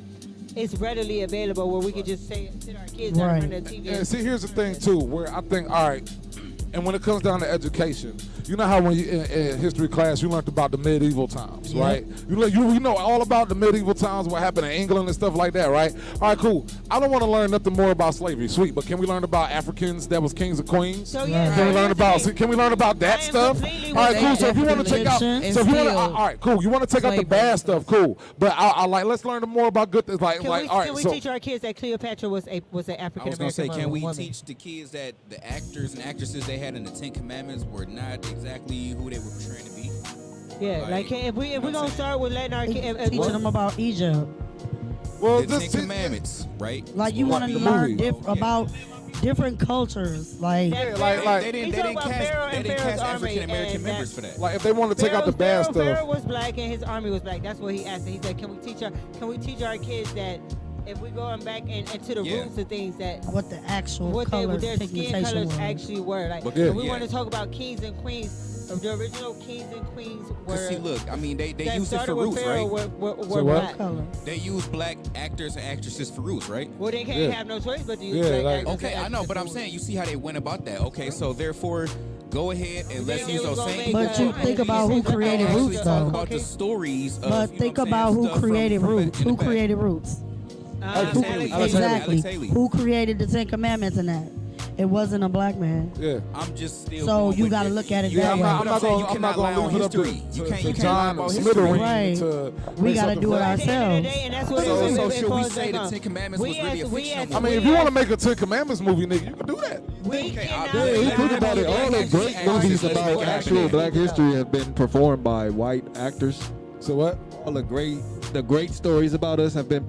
it's readily available where we could just sit our kids down in front of the TV. And see, here's the thing too, where I think, all right, and when it comes down to education, you know how when you in history class you learned about the medieval times, Yeah. right? You know all about the medieval times, what happened in England and stuff like that, right? All right, cool. I don't want to learn nothing more about slavery, sweet, but can we learn about Africans that was kings and queens? So, yeah, Can we learn that's about? Can we learn about that stuff? All right, cool. So if you want to take out, Egyptian so if you want to, instilled all right, cool. You want to take out the slavery bad stuff, cool. But I like let's learn more about good things. Like, Can all right, we so teach our kids that Cleopatra was an African I was American gonna say, can we woman? teach the kids that the actors and actresses they had in the Ten Commandments were not exactly who they were portraying to be? Yeah, like if we're gonna start with letting our kids Teaching them about Egypt. well, The this Ten Commandments, right? Like you want to the learn movie. about different cultures. Like Yeah, like- they He's didn't talking about Pharaoh cast and Pharaoh's army, African American and members that- for that. like if they want to take out the bad stuff. Pharaoh was black and his army was black. That's what he asked. He said, "Can we teach our kids that if we going back into the Yeah. roots of things that what the actual what color their skin pigmentation colors was. actually were like." But yeah. if we Yeah. want to talk about kings and queens, the original kings and queens were. 'Cause see, look, I mean, they that used it for started with roots, Pharaoh right? Were So what? black. Color. They use black actors and actresses for roots, right? Well, they can't Yeah. have no choice but to use Yeah, black like- actors Okay, and I know, but I'm actresses. saying you see how they went about that. Okay, so therefore, go ahead and let's They use was those gonna same. make, But you think about who created actually Roots, talk though. about the stories. Of, But you know think what I'm about saying, who stuff from- created from Roots. in the Who back. created Roots? Alex Haley. Exactly. Alex Haley. Who created the Ten Commandments in that? It wasn't a black man. Yeah. I'm just still. So going you with gotta it. look at it You- that I'm way. not, I'm not saying gonna, you I'm not cannot lie gonna on leave it up history. to, You to, can't- to you can't lie John about and history. Smithereens Right. to We make gotta something do it for At the end of the ourselves. day, and that's what So it should we falls say back the on. Ten Commandments was really a fictional I mean, if you want to make a Ten Commandments movie, nigga, you can do that. We Okay, cannot. I'll- Yeah, you Let think me about it. make All the it great actually movies happen. about Let's make it actual happen. Black history have been performed by white actors. So what? All the great stories about us have been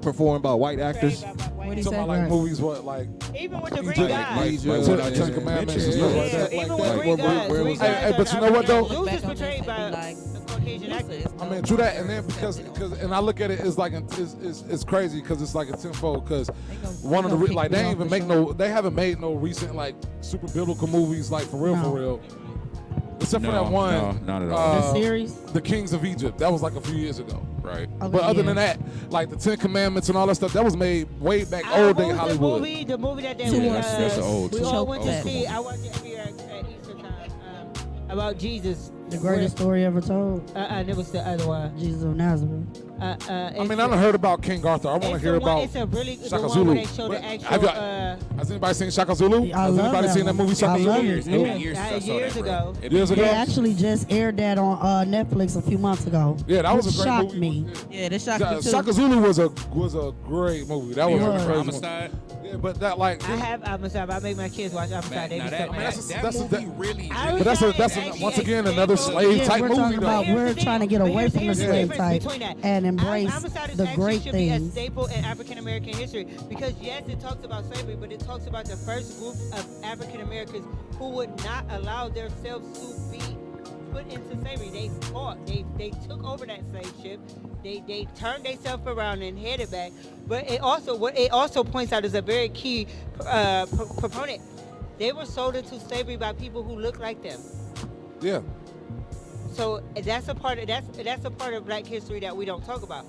performed by white actors. What he Talking say? about like movies, what like Even with the Greek Egypt, gods. like the Ten Commandments and stuff like that. Even with Greek gods. Greek Hey, gods but you are know what, though? Zeus is portrayed by a Caucasian actor. I mean, true that, and then because and I look at it as like it's crazy because it's like a tenfold because one of the like they ain't even make they haven't made no recent like super biblical movies like for real, except for No, that one. no, not at all. The series? The Kings of Egypt. That was like a few years ago. Right. Okay, But other yeah. than that, like the Ten Commandments and all that stuff, that was made way back What old day was Hollywood. The movie that they Two we, or six. That's old. we Two. all went to Old. see. I watch it every year at Easter time about Jesus. The greatest story ever told. And it was the other one. Jesus of Nazareth. I mean, I done heard about King Arthur. I want to hear about It's a really the Shaka one Zulu. where they show the What- actual. have y'all- Has anybody seen Shaka Zulu? I Has love anybody that seen that one. movie Shaka I Zulu? love it. Years, it'd be Yeah. years since I saw Years that, bro. ago. It'd be Years They ago? actually just aired that on Netflix a few months ago. Yeah, that was Which a great shocked movie. me. Yeah, they shocked me too. Shaka Zulu was a great movie. That was It a was. crazy one. Homicide. Yeah, but that like. I have Amistad. I make my kids watch Amistad. They Now be that, so that, mad. that's a- that that's a- movie really. I But that's actually once again explain another those- slave Yeah, type we're movie talking though. about Here's we're the thing. trying to get But away here's from the the slave difference type between that. and embrace Amistad is the actually great should be a things. staple in African American history because yes, it talks about slavery, but it talks about the first group of African Americans who would not allow themselves to be put into slavery. They fought. They took over that slave ship. They turned themselves around and headed back. But what it also points out is a very key proponent. They were sold into slavery by people who look like them. Yeah. So that's a part of Black history that we don't talk about.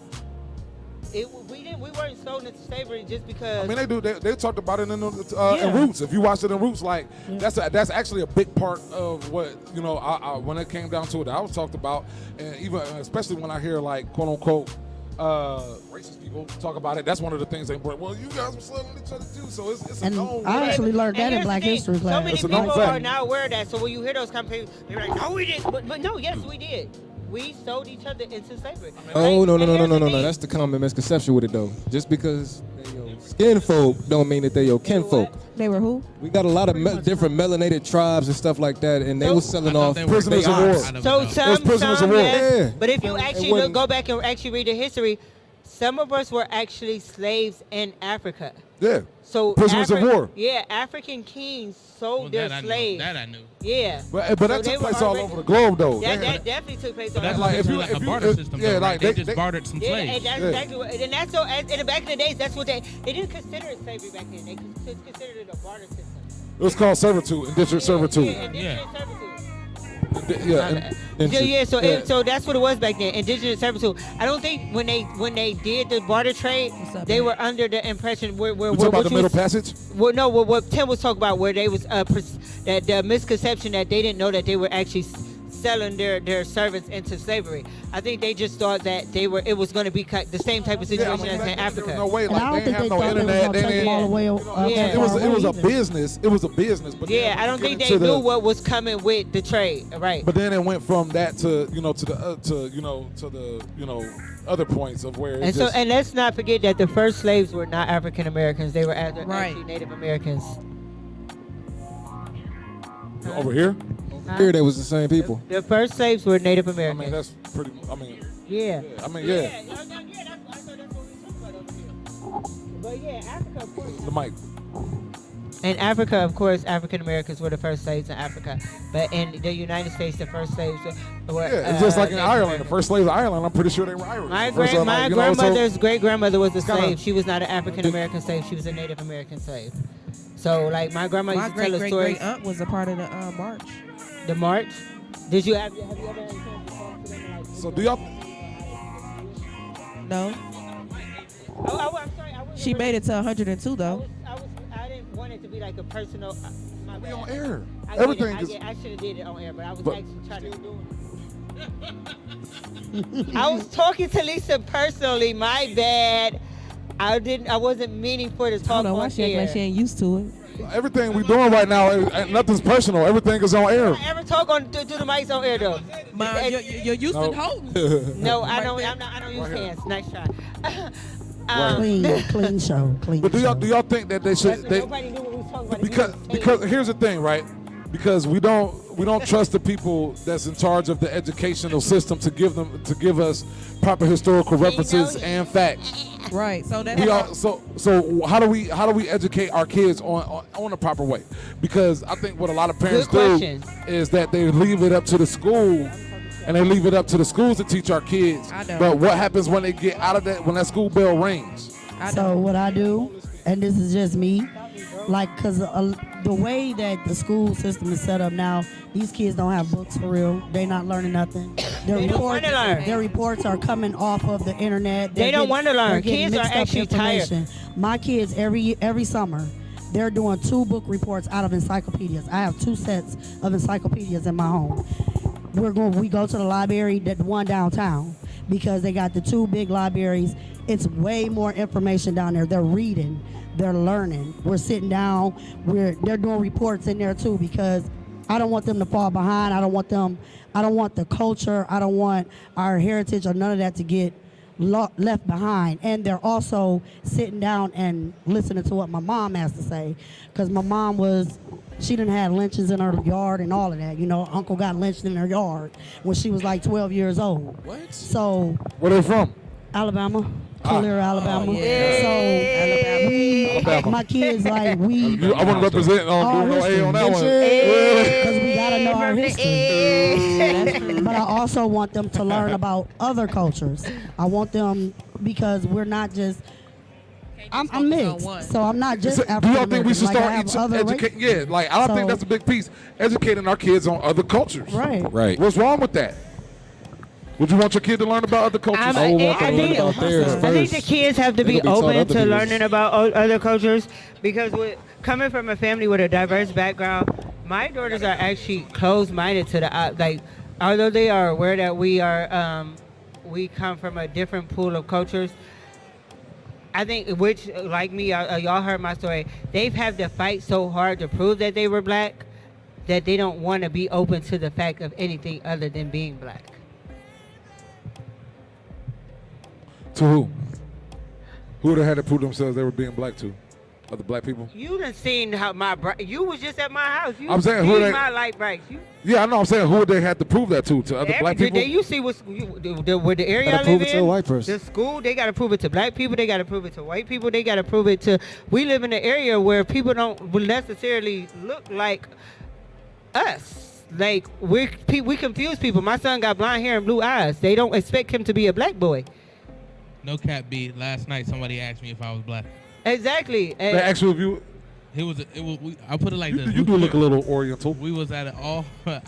We weren't sold into slavery just because. I mean, they do. They talked about it in Roots. If you watch it in Roots, like that's actually a big part of what I when it came down to it, I was talked about, and even especially when I hear like quote unquote racist people talk about it. That's one of the things they brought. Well, you guys were selling each other too, so it's a known. I actually learned that And in here's Black the thing, History class. So many It's a people known fact. are now aware of that. So when you hear those conversations, they're like, "No, we didn't." But no, yes, we did. We sold each other into slavery. Oh, no. And here's the thing. That's the common misconception with it, though. Just because they your skin folk don't mean that they your kin folk. They were who? We got a lot of different melanated tribes and stuff like that, and they were selling off prisoners of war. So some, prisoners of war. yes. Yeah. But if you actually wasn't- go back and actually read the history, some of us were actually slaves in Africa. Yeah. So Prisoners of war. Yeah, African kings sold their slaves. That I knew. Yeah. But So that they took were place all already- over the globe, though. That definitely took place. But that's all over like the like a globe. barter system. yeah, though, like right? They just bartered some Yeah, slaves. and that's exactly what. And that's so. In the back in the days, that's what they didn't consider it slavery back then. They considered it a barter system. It was called servitude, indentured servitude. Yeah, indentured servitude. Yeah, So that's what it was back then. Indigenous servitude. I don't think when they did the barter trade, they were under the impression where You talking about the Middle Passage? Well, no, what Tim was talking about, where they was that the misconception that they didn't know that they were actually selling their servants into slavery. I think they just thought that it was going to be the same type of situation as in Africa. No way, And I like don't they think have they no thought they was internet. gonna take them all the way up It was a either. business. It was a business. But Yeah, then I don't get think they into the- knew what was coming with the trade, right? But then it went from that to the other points of where it And just, so, and let's not forget that the first slaves were not African Americans; they were actually Right. Native Americans. over here. Here, they was the same people. The first slaves were Native I Americans. mean, that's pretty. I mean, yeah. I mean, yeah. I thought that's what we talking about over here. But yeah, Africa, of course. The mic. In Africa, of course, African Americans were the first slaves in Africa. But in the United States, the first slaves were. Yeah, it's just like in Native Ireland. The Americans. first slaves of Ireland, I'm pretty sure they were Irish. My The first, my so- grandmother's great grandmother was a kinda- slave. She was not an African American slave. She was a Native American slave. So like my grandma My used to tell great a great story. great aunt was a part of the march. The march. Did you have you ever had a chance to talk to them? Like, So do y'all? No, Oh, I'm sorry. I wasn't she made it to 102 though. I didn't want it to be like a personal. My We bad. on air. I Everything get is. it. I should have did it on air, but I was But- actually trying to. I was talking to Lisa personally. My bad. I wasn't meaning for the I talk don't know why on she act like she air. ain't used to it. Everything we doing right now, nothing's personal. Everything is on air. I don't ever talk on through the mics on air though. You're used No. to holding. No, I don't. I don't use Right here. hands. Nice try. Clean show. Clean But do show. y'all think that they should? Nobody knew what we was talking about. Because here's the thing, right? Because we don't trust the people that's in charge of the educational system to give us proper historical references and facts. Right. So that's We all, so how do we educate our kids on the proper way? Because I think what a lot of parents Good do question. is that they leave it up to the school. And they leave it up to the schools to teach our kids. I know. But what happens when they get out of that, when that school bell rings? So what I do, and this is just me, like, cause the way that the school system is set up now, these kids don't have books for real. They not learning nothing. They don't wanna learn. Their reports are coming off of the internet. They don't wanna learn. they're getting Kids are mixed up actually tired. information. My kids every summer, they're doing 2 book reports out of encyclopedias. I have 2 sets of encyclopedias in my home. We go to the library, the one downtown, because they got the 2 big libraries. It's way more information down there. They're reading, they're learning. We're sitting down, they're doing reports in there too, because I don't want them to fall behind. I don't want the culture, I don't want our heritage or none of that to get left behind. And they're also sitting down and listening to what my mom has to say, because my mom she done had lynchings in her yard and all of that. You know, uncle got lynched in her yard when she was like 12 years old. What? So Where they from? Alabama, Collier, Alabama. Alabama. So my kids like I want to represent our no A on that one. because we gotta know our history. But I also want them to learn about other cultures. I want them, because we're not just. I'm mixed, so I'm not just Do African y'all think we should American. start Like, I have other educating? Yeah, like I don't think that's a big piece. Educating our kids on other cultures. Right. Right. What's wrong with that? Would you want your kid to learn about other cultures? I want think, them to learn about theirs I think the first. kids have to They're be gonna be taught open other to people's. learning about other cultures because coming from a family with a diverse background, my daughters are actually closed-minded to the like. Although they are aware that we come from a different pool of cultures. I think, which like me, y'all heard my story. They've had to fight so hard to prove that they were black that they don't want to be open to the fact of anything other than being black. To who? Who would have had to prove themselves they were being black to? Other black people? You done seen how you was just at my house. You I'm saying, seen who they- my light brights. You Yeah, I know. I'm saying, who would they have to prove that to? To other black people? You see what's with the area I Gotta prove live it to a in, white person. the school, they got to prove it to black people. They got to prove it to white people. They got to prove it to. We live in an area where people don't necessarily look like us. Like we confuse people. My son got blonde hair and blue eyes. They don't expect him to be a black boy. No cap beat. Last night somebody asked me if I was black. Exactly. They ask you if you. I put it like this. You do look a little Oriental. We was at it all.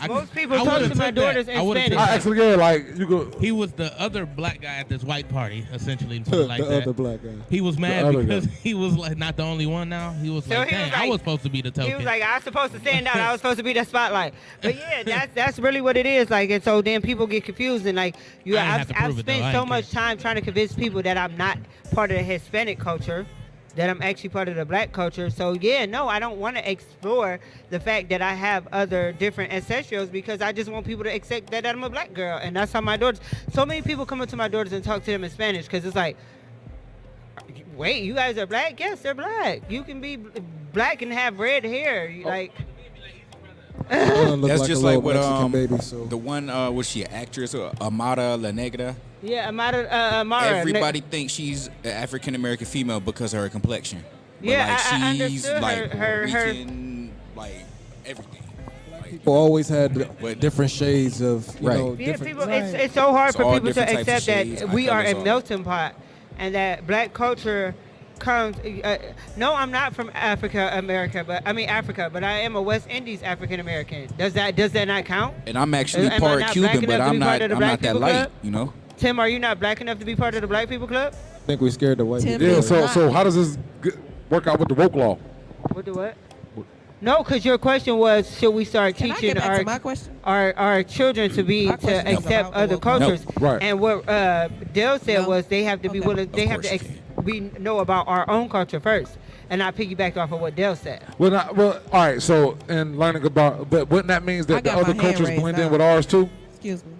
Most people talk to my daughters in Spanish. I actually, yeah, like you go. He was the other black guy at this white party, essentially. To put it like The that. other black guy. He was The mad other because guy. he was like not the only one now. He was So like, he dang, was I like- was supposed to be the token. He was like, I was supposed to stand out. I was supposed to be the spotlight. But yeah, that's really what it is. Like, and so then people get confused and like you. I ain't have I've to prove it, though. spent I so ain't much time trying to convince people that I'm not part of the Hispanic culture, that I'm actually part of the black culture. So yeah, no, I don't want to explore the fact that I have other different ancestrals because I just want people to accept that I'm a black girl, and that's how my daughters. So many people come up to my daughters and talk to them in Spanish because it's like, wait, you guys are black? Yes, they're black. You can be black and have red hair. Like. That's just like what Mexican baby, so. the one was she an actress or Amara La Negra? Yeah, Amara. Everybody thinks she's an African American female because of her complexion. But Yeah, like I she's understood like her- Puerto Rican, like everything. People always had different shades of, you Right. know, Yeah, different. people. It's so hard It's for all people to different types of accept shades, that eye we are colors, a all melting pot, and that black culture comes. No, I'm not from Africa, but I am a West Indies African American. Does that not count? And I'm actually Am I part not Cuban, black but enough to I'm be part not. of the I'm Black not that People light, Club? you know. Tim, are you not black enough to be part of the Black People Club? I think we scared the white Tim people. Yeah. is So not. so how does this work out with the woke law? What the what? No, because your question was, should we start Can I teaching get back to my question? our children to be My to question is accept about the other woke law. cultures? No, right. And what Dale said No? was they have to be Okay. willing. They Of have to course you we know about our own culture first. And I piggybacked off of what Dale said. Well, all right. So in learning about, but wouldn't that means I that the got other my hand cultures raised blend in now. with ours too? Excuse me.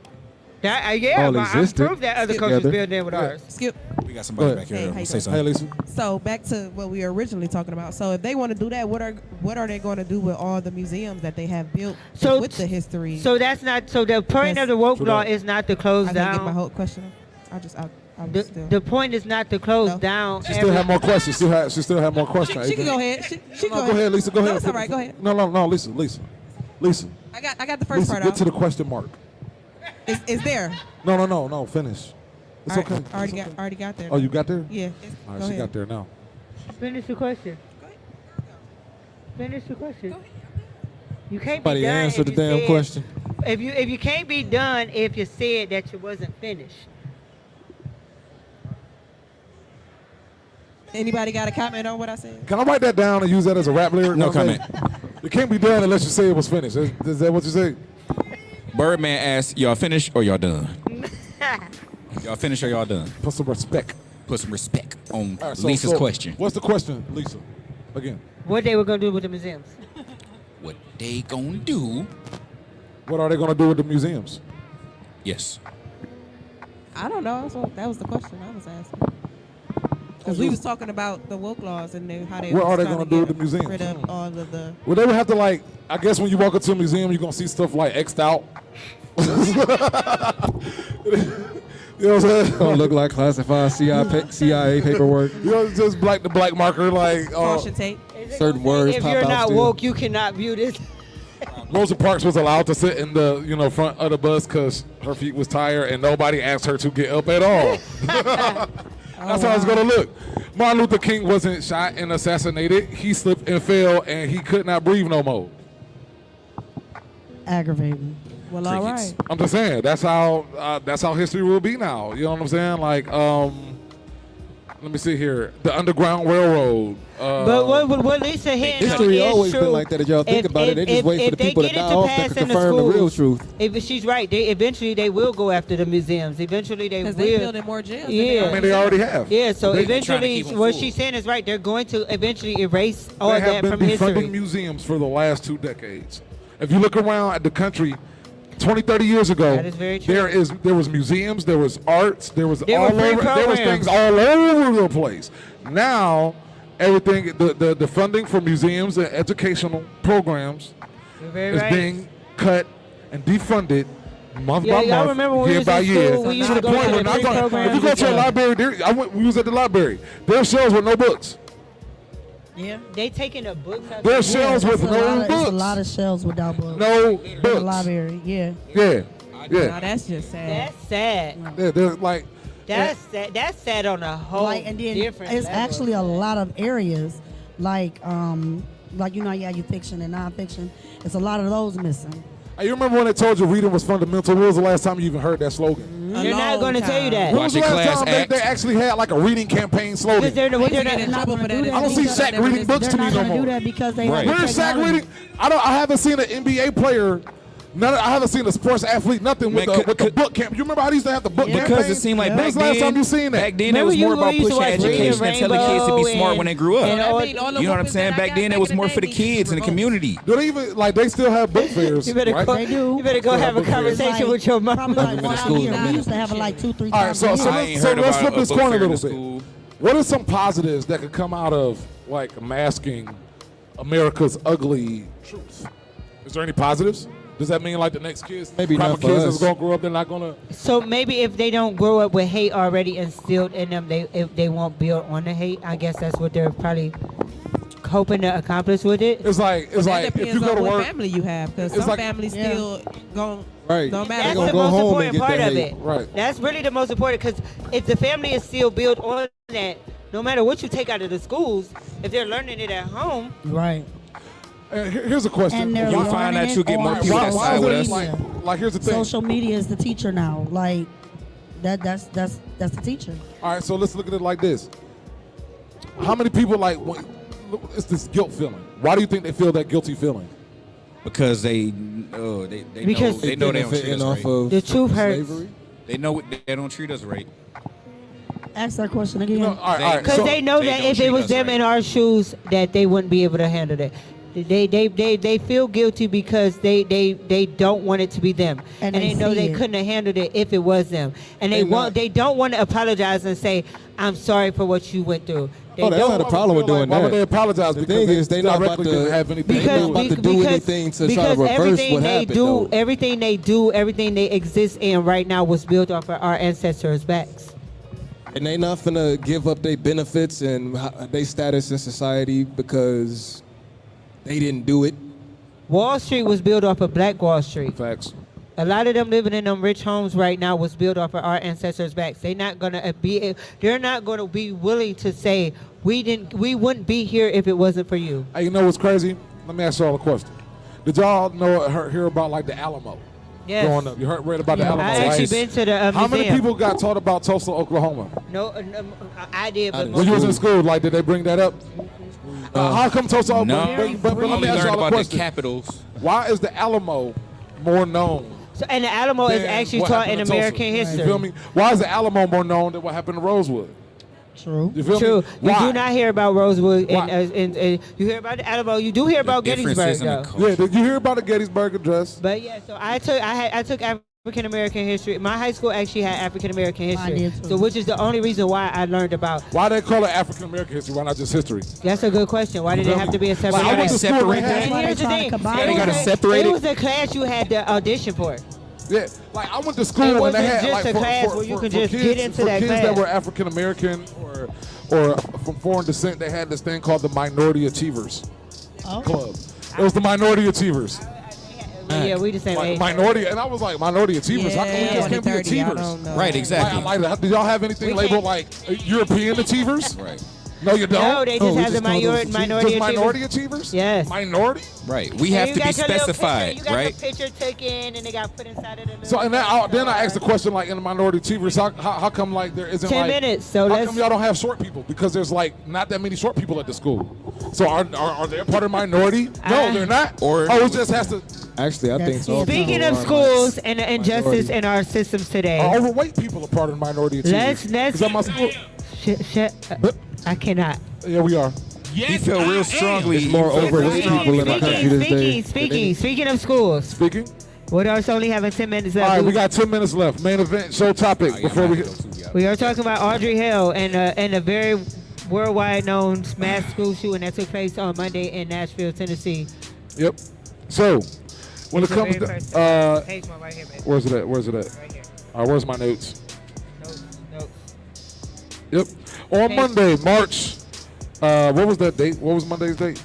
That, yeah, All but I existed proved that other together. cultures build in with ours. Skip. We got somebody Go back ahead. here. Hey, how you Say doing? Hey, something. Lisa. So back to what we were originally talking about. So if they want to do that, what are they going to do with all the museums that they have built So with the history? So that's not. So the point of the woke True law that. is not to close I can't get my down. whole question. I was still. The point is not to close No. down. She still have more questions. She still have more questions. She can go ahead. She No, go ahead, Lisa. Go ahead. No, it's all right. Go ahead. No, Lisa. I got the first Lisa, part get out. to the question mark. Is there? No. Finish. It's All right, okay. Already got there. Oh, you got there? Yeah. All right, Go she ahead. got there now. Finish the question. Finish the question. You can't Somebody be done answer if the you damn said- question. If you can't be done if you said that you wasn't finished. Anybody got a comment on what I said? Can I write that down and use that as a rap lyric? No one day? comment. It can't be done unless you say it was finished. Is that what you say? Birdman asked, "Y'all finished or y'all done? Y'all finished or y'all done? Put some respect. Put some respect on All right, so- Lisa's so question. What's the question, Lisa? Again. What they were gonna do with the museums? What they gonna do? What are they going to do with the museums? Yes. I don't know. That was the question I was asking. Because we was talking about the woke laws and how they. What was are they trying gonna to do get with the museums? Rid of all of the. Well, they would have to I guess when you walk into a museum, you're going to see stuff like X'd out. You know what I'm saying? Don't look like classified CIA paperwork. You know, just the black marker, Caution tape. Certain words If pop you're out not still. woke, you cannot view this. Rosa Parks was allowed to sit in the front of the bus because her feet was tired and nobody asked her to get up at all. That's how it's gonna look. Martin Luther King wasn't shot and assassinated. He slipped and fell and he could not breathe no more. Aggravating. Well, all Crickets. right. I'm just saying that's how history will be now. You know what I'm saying? Like, let me see here, the Underground Railroad. But what Lisa hitting on History is always true. been like that. If y'all think about it, they just wait for the people to die off that can confirm the real truth. If she's right, eventually they will go after the museums. Eventually they will. Because they building more jails. Yeah. I mean, they already have. Yeah, so They- trying to eventually, keep 'em what full. she's saying is right. They're going to eventually erase all They have that been from defunding history. museums for the last 2 decades. If you look around at the country, 20, 30 years ago, That is very true. there was museums, there was arts, there was There all were free over, there was programs. things all over the place. Now, everything, the funding for museums and educational programs You're very is right. being cut and defunded month Yeah, by y'all month, remember when we year was by in year. school, we used to go point to where the now, free if you programs go and to a stuff. library, we was at the library. There are shelves with no books. Yeah, they taking the books out. There are the- shelves Yeah, with it's a no lot of- It's a books. lot of shelves without books. No In the books. library, yeah. Yeah, Now yeah. that's just sad. That's sad. They're like, That's sad. That's sad on a whole Like, and then different it's level. actually a lot of areas like you know, yeah, you fiction and nonfiction. It's a lot of those missing. you remember when they told you reading was fundamental? When was the last time you even heard that slogan? They're not going to tell you that. When was the Watch your last class time act. they actually had like a reading campaign slogan? Because they're They not. get in trouble for that. do I don't see because Shaq reading books to They're me not no gonna more. do that because they Right. have the Where's Shaq technology. reading? I haven't seen an NBA player. I haven't seen a sports athlete, nothing with, Man, with the book camp. You remember how they used to have the book Yeah. campaign? Because it seemed like When back was the last then, time you seen that? back then it Remember was you more about used to pushing watch education Reading and telling kids to be Rainbow smart when they grew and up. all- You know what I'm saying? Back then it was more for the kids and the community. Do they even like they still have book fairs? You better right? go. They do. You better go Still have a have book fairs. conversation with your mom. Probably like once a school year. in a We minute. used to have it like 2-3 All right, times so a year. I ain't heard let's about flip a this book coin a fair in little the bit. school. What are some positives that could come out of like masking America's ugly truth? Is there any positives? Does that mean like the next kids, Maybe crop not of for kids us. that's gonna grow up, they're not gonna? So maybe if they don't grow up with hate already instilled in them, if they won't build on the hate. I guess that's what they're probably hoping to accomplish with it. It's like That if depends you go on to what work, family you have, because It's some like- families Yeah. still don't Right. don't That's matter. gonna the go most home and important get part that of hate. it. Right. That's really the most important because if the family is still built on that, no matter what you take out of the schools, if they're learning it at home, Right. here's a question. And they're You learning find that it you get more on people that social side with us. media. Like here's the thing. Social media is the teacher now. Like that's the teacher. All right, so let's look at it like this. How many people it's this guilt feeling? Why do you think they feel that guilty feeling? Because they Because know they don't treat Benefiting us off right. of the truth hurts. slavery. They know they don't treat us right. Ask that question again. All right. Because So, they know they that don't if it treat was us them right. in our shoes, that they wouldn't be able to handle that. They feel guilty because they don't want it to be them, And and they they know see they it. couldn't have handled it if it was them, and they don't want to apologize and say, "I'm sorry for what you went through." They Oh, they don't have a why problem would with they doing Why would that. they apologize? The Because thing is, they not about directly to- didn't have anything They're not about to do anything to try to reverse what happened, though. everything they exist in right now was built off of our ancestors' backs. And they not finna give up their benefits and their status in society because they didn't do it. Wall Street was built off of Black Wall Street. Facts. A lot of them living in them rich homes right now was built off of our ancestors' backs. They're not gonna be willing to say we wouldn't be here if it wasn't for you. Hey, you know what's crazy? Let me ask y'all a question. Did y'all hear about like the Alamo? Yes. Growing up, you read about the Yeah. Alamo? I actually right? been to the How many museum. people got taught about Tulsa, Oklahoma? No, I did, but When you was in school, like, did they bring that up? How come Tulsa? No, but let only me ask learned y'all a about the question. capitals. Why is the Alamo more known? So, and the Alamo is than actually what taught in happened to Tulsa? American history. You feel me? Why is the Alamo more known than what happened to Rosewood? True. You feel True. me? You Why? do not hear about Rosewood, Why? and you hear about the Alamo. You do hear about differences Gettysburg, in the though. culture. Yeah, did you hear about the Gettysburg Address? But yeah, so I took African American history. My high school actually had African American Mine history, did too. so which is the only reason why I learned about. Why they call it African American history? Why not just history? That's a good question. Why did it have to be a separate Like, I went to class? school and Separate they had- And Why here's they the trying to thing. combine Yeah, they it? gotta separate It it. was a class you had to audition for. Yeah, like I went to school It and they wasn't had just like a for, class for, where you for, could for just kids, get into for that kids class. that were African American or from foreign descent. They had this thing called the Minority Achievers Oh. Club. It was the Minority Achievers, Yeah, we the same like age. minority, and I was like Minority Achievers. How come we just can't be 30, I achievers? don't know. Right, exactly. Like, did y'all have anything We labeled can't- like European Achievers? Right. No, you don't. No, they just have the minority Just minority achievers. achievers? Yes. Minority? Right. We And have you to be got your little specified, picture, you got right? your picture taken and they got put inside of the little So and then I asked the question like in the minority achievers, how come like there isn't 10 like minutes, so how let's- come y'all don't have short people? Because there's like not that many short people at the school. So are they a part of minority? No, they're not. Or it just has to. Actually, I think so. Speaking of schools and the injustice in our systems today, Are overweight people a part of the minority achievers? let's Is that my school? I cannot. Yeah, we are. He felt real strongly. It's more overweight people in the country this day. Speaking of schools. Speaking. What else? Only having 10 minutes left. All right, we got 10 minutes left. Main event, show topic before we. We are talking about Audrey Hill and a very worldwide known mass school shooting that took place on Monday in Nashville, Tennessee. Yep. So, when it It's the comes very to first page one right here, baby. where's it at? Where's it at? Right here. All right, where's my notes? Notes. Yep. On Page- Monday, March. What was that date? What was Monday's date?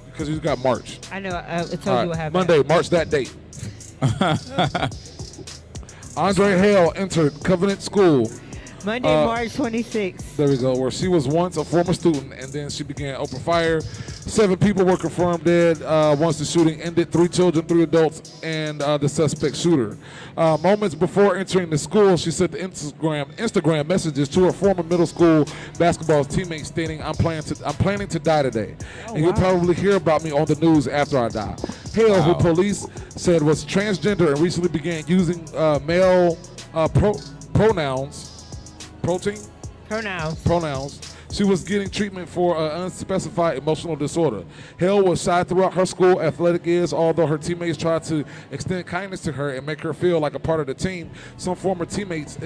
Because you got March. I know. I told All you what right, happened. Monday, March that date. Andre Hale entered Covenant School. Monday, March 26th. There we go. Where she was once a former student, and then she began open fire. 7 people were confirmed dead once the shooting ended. 3 children, 3 adults, and the suspect shooter. Moments before entering the school, she sent the Instagram messages to her former middle school basketball teammates, stating, "I'm planning to die today, and you'll probably hear about me on the news after I die." Hale, who police said was transgender and recently began using male pronouns. She was getting treatment for an unspecified emotional disorder. Hale was shy throughout her school athletic years, although her teammates tried to extend kindness to her and make her feel like a part of the team. Some former teammates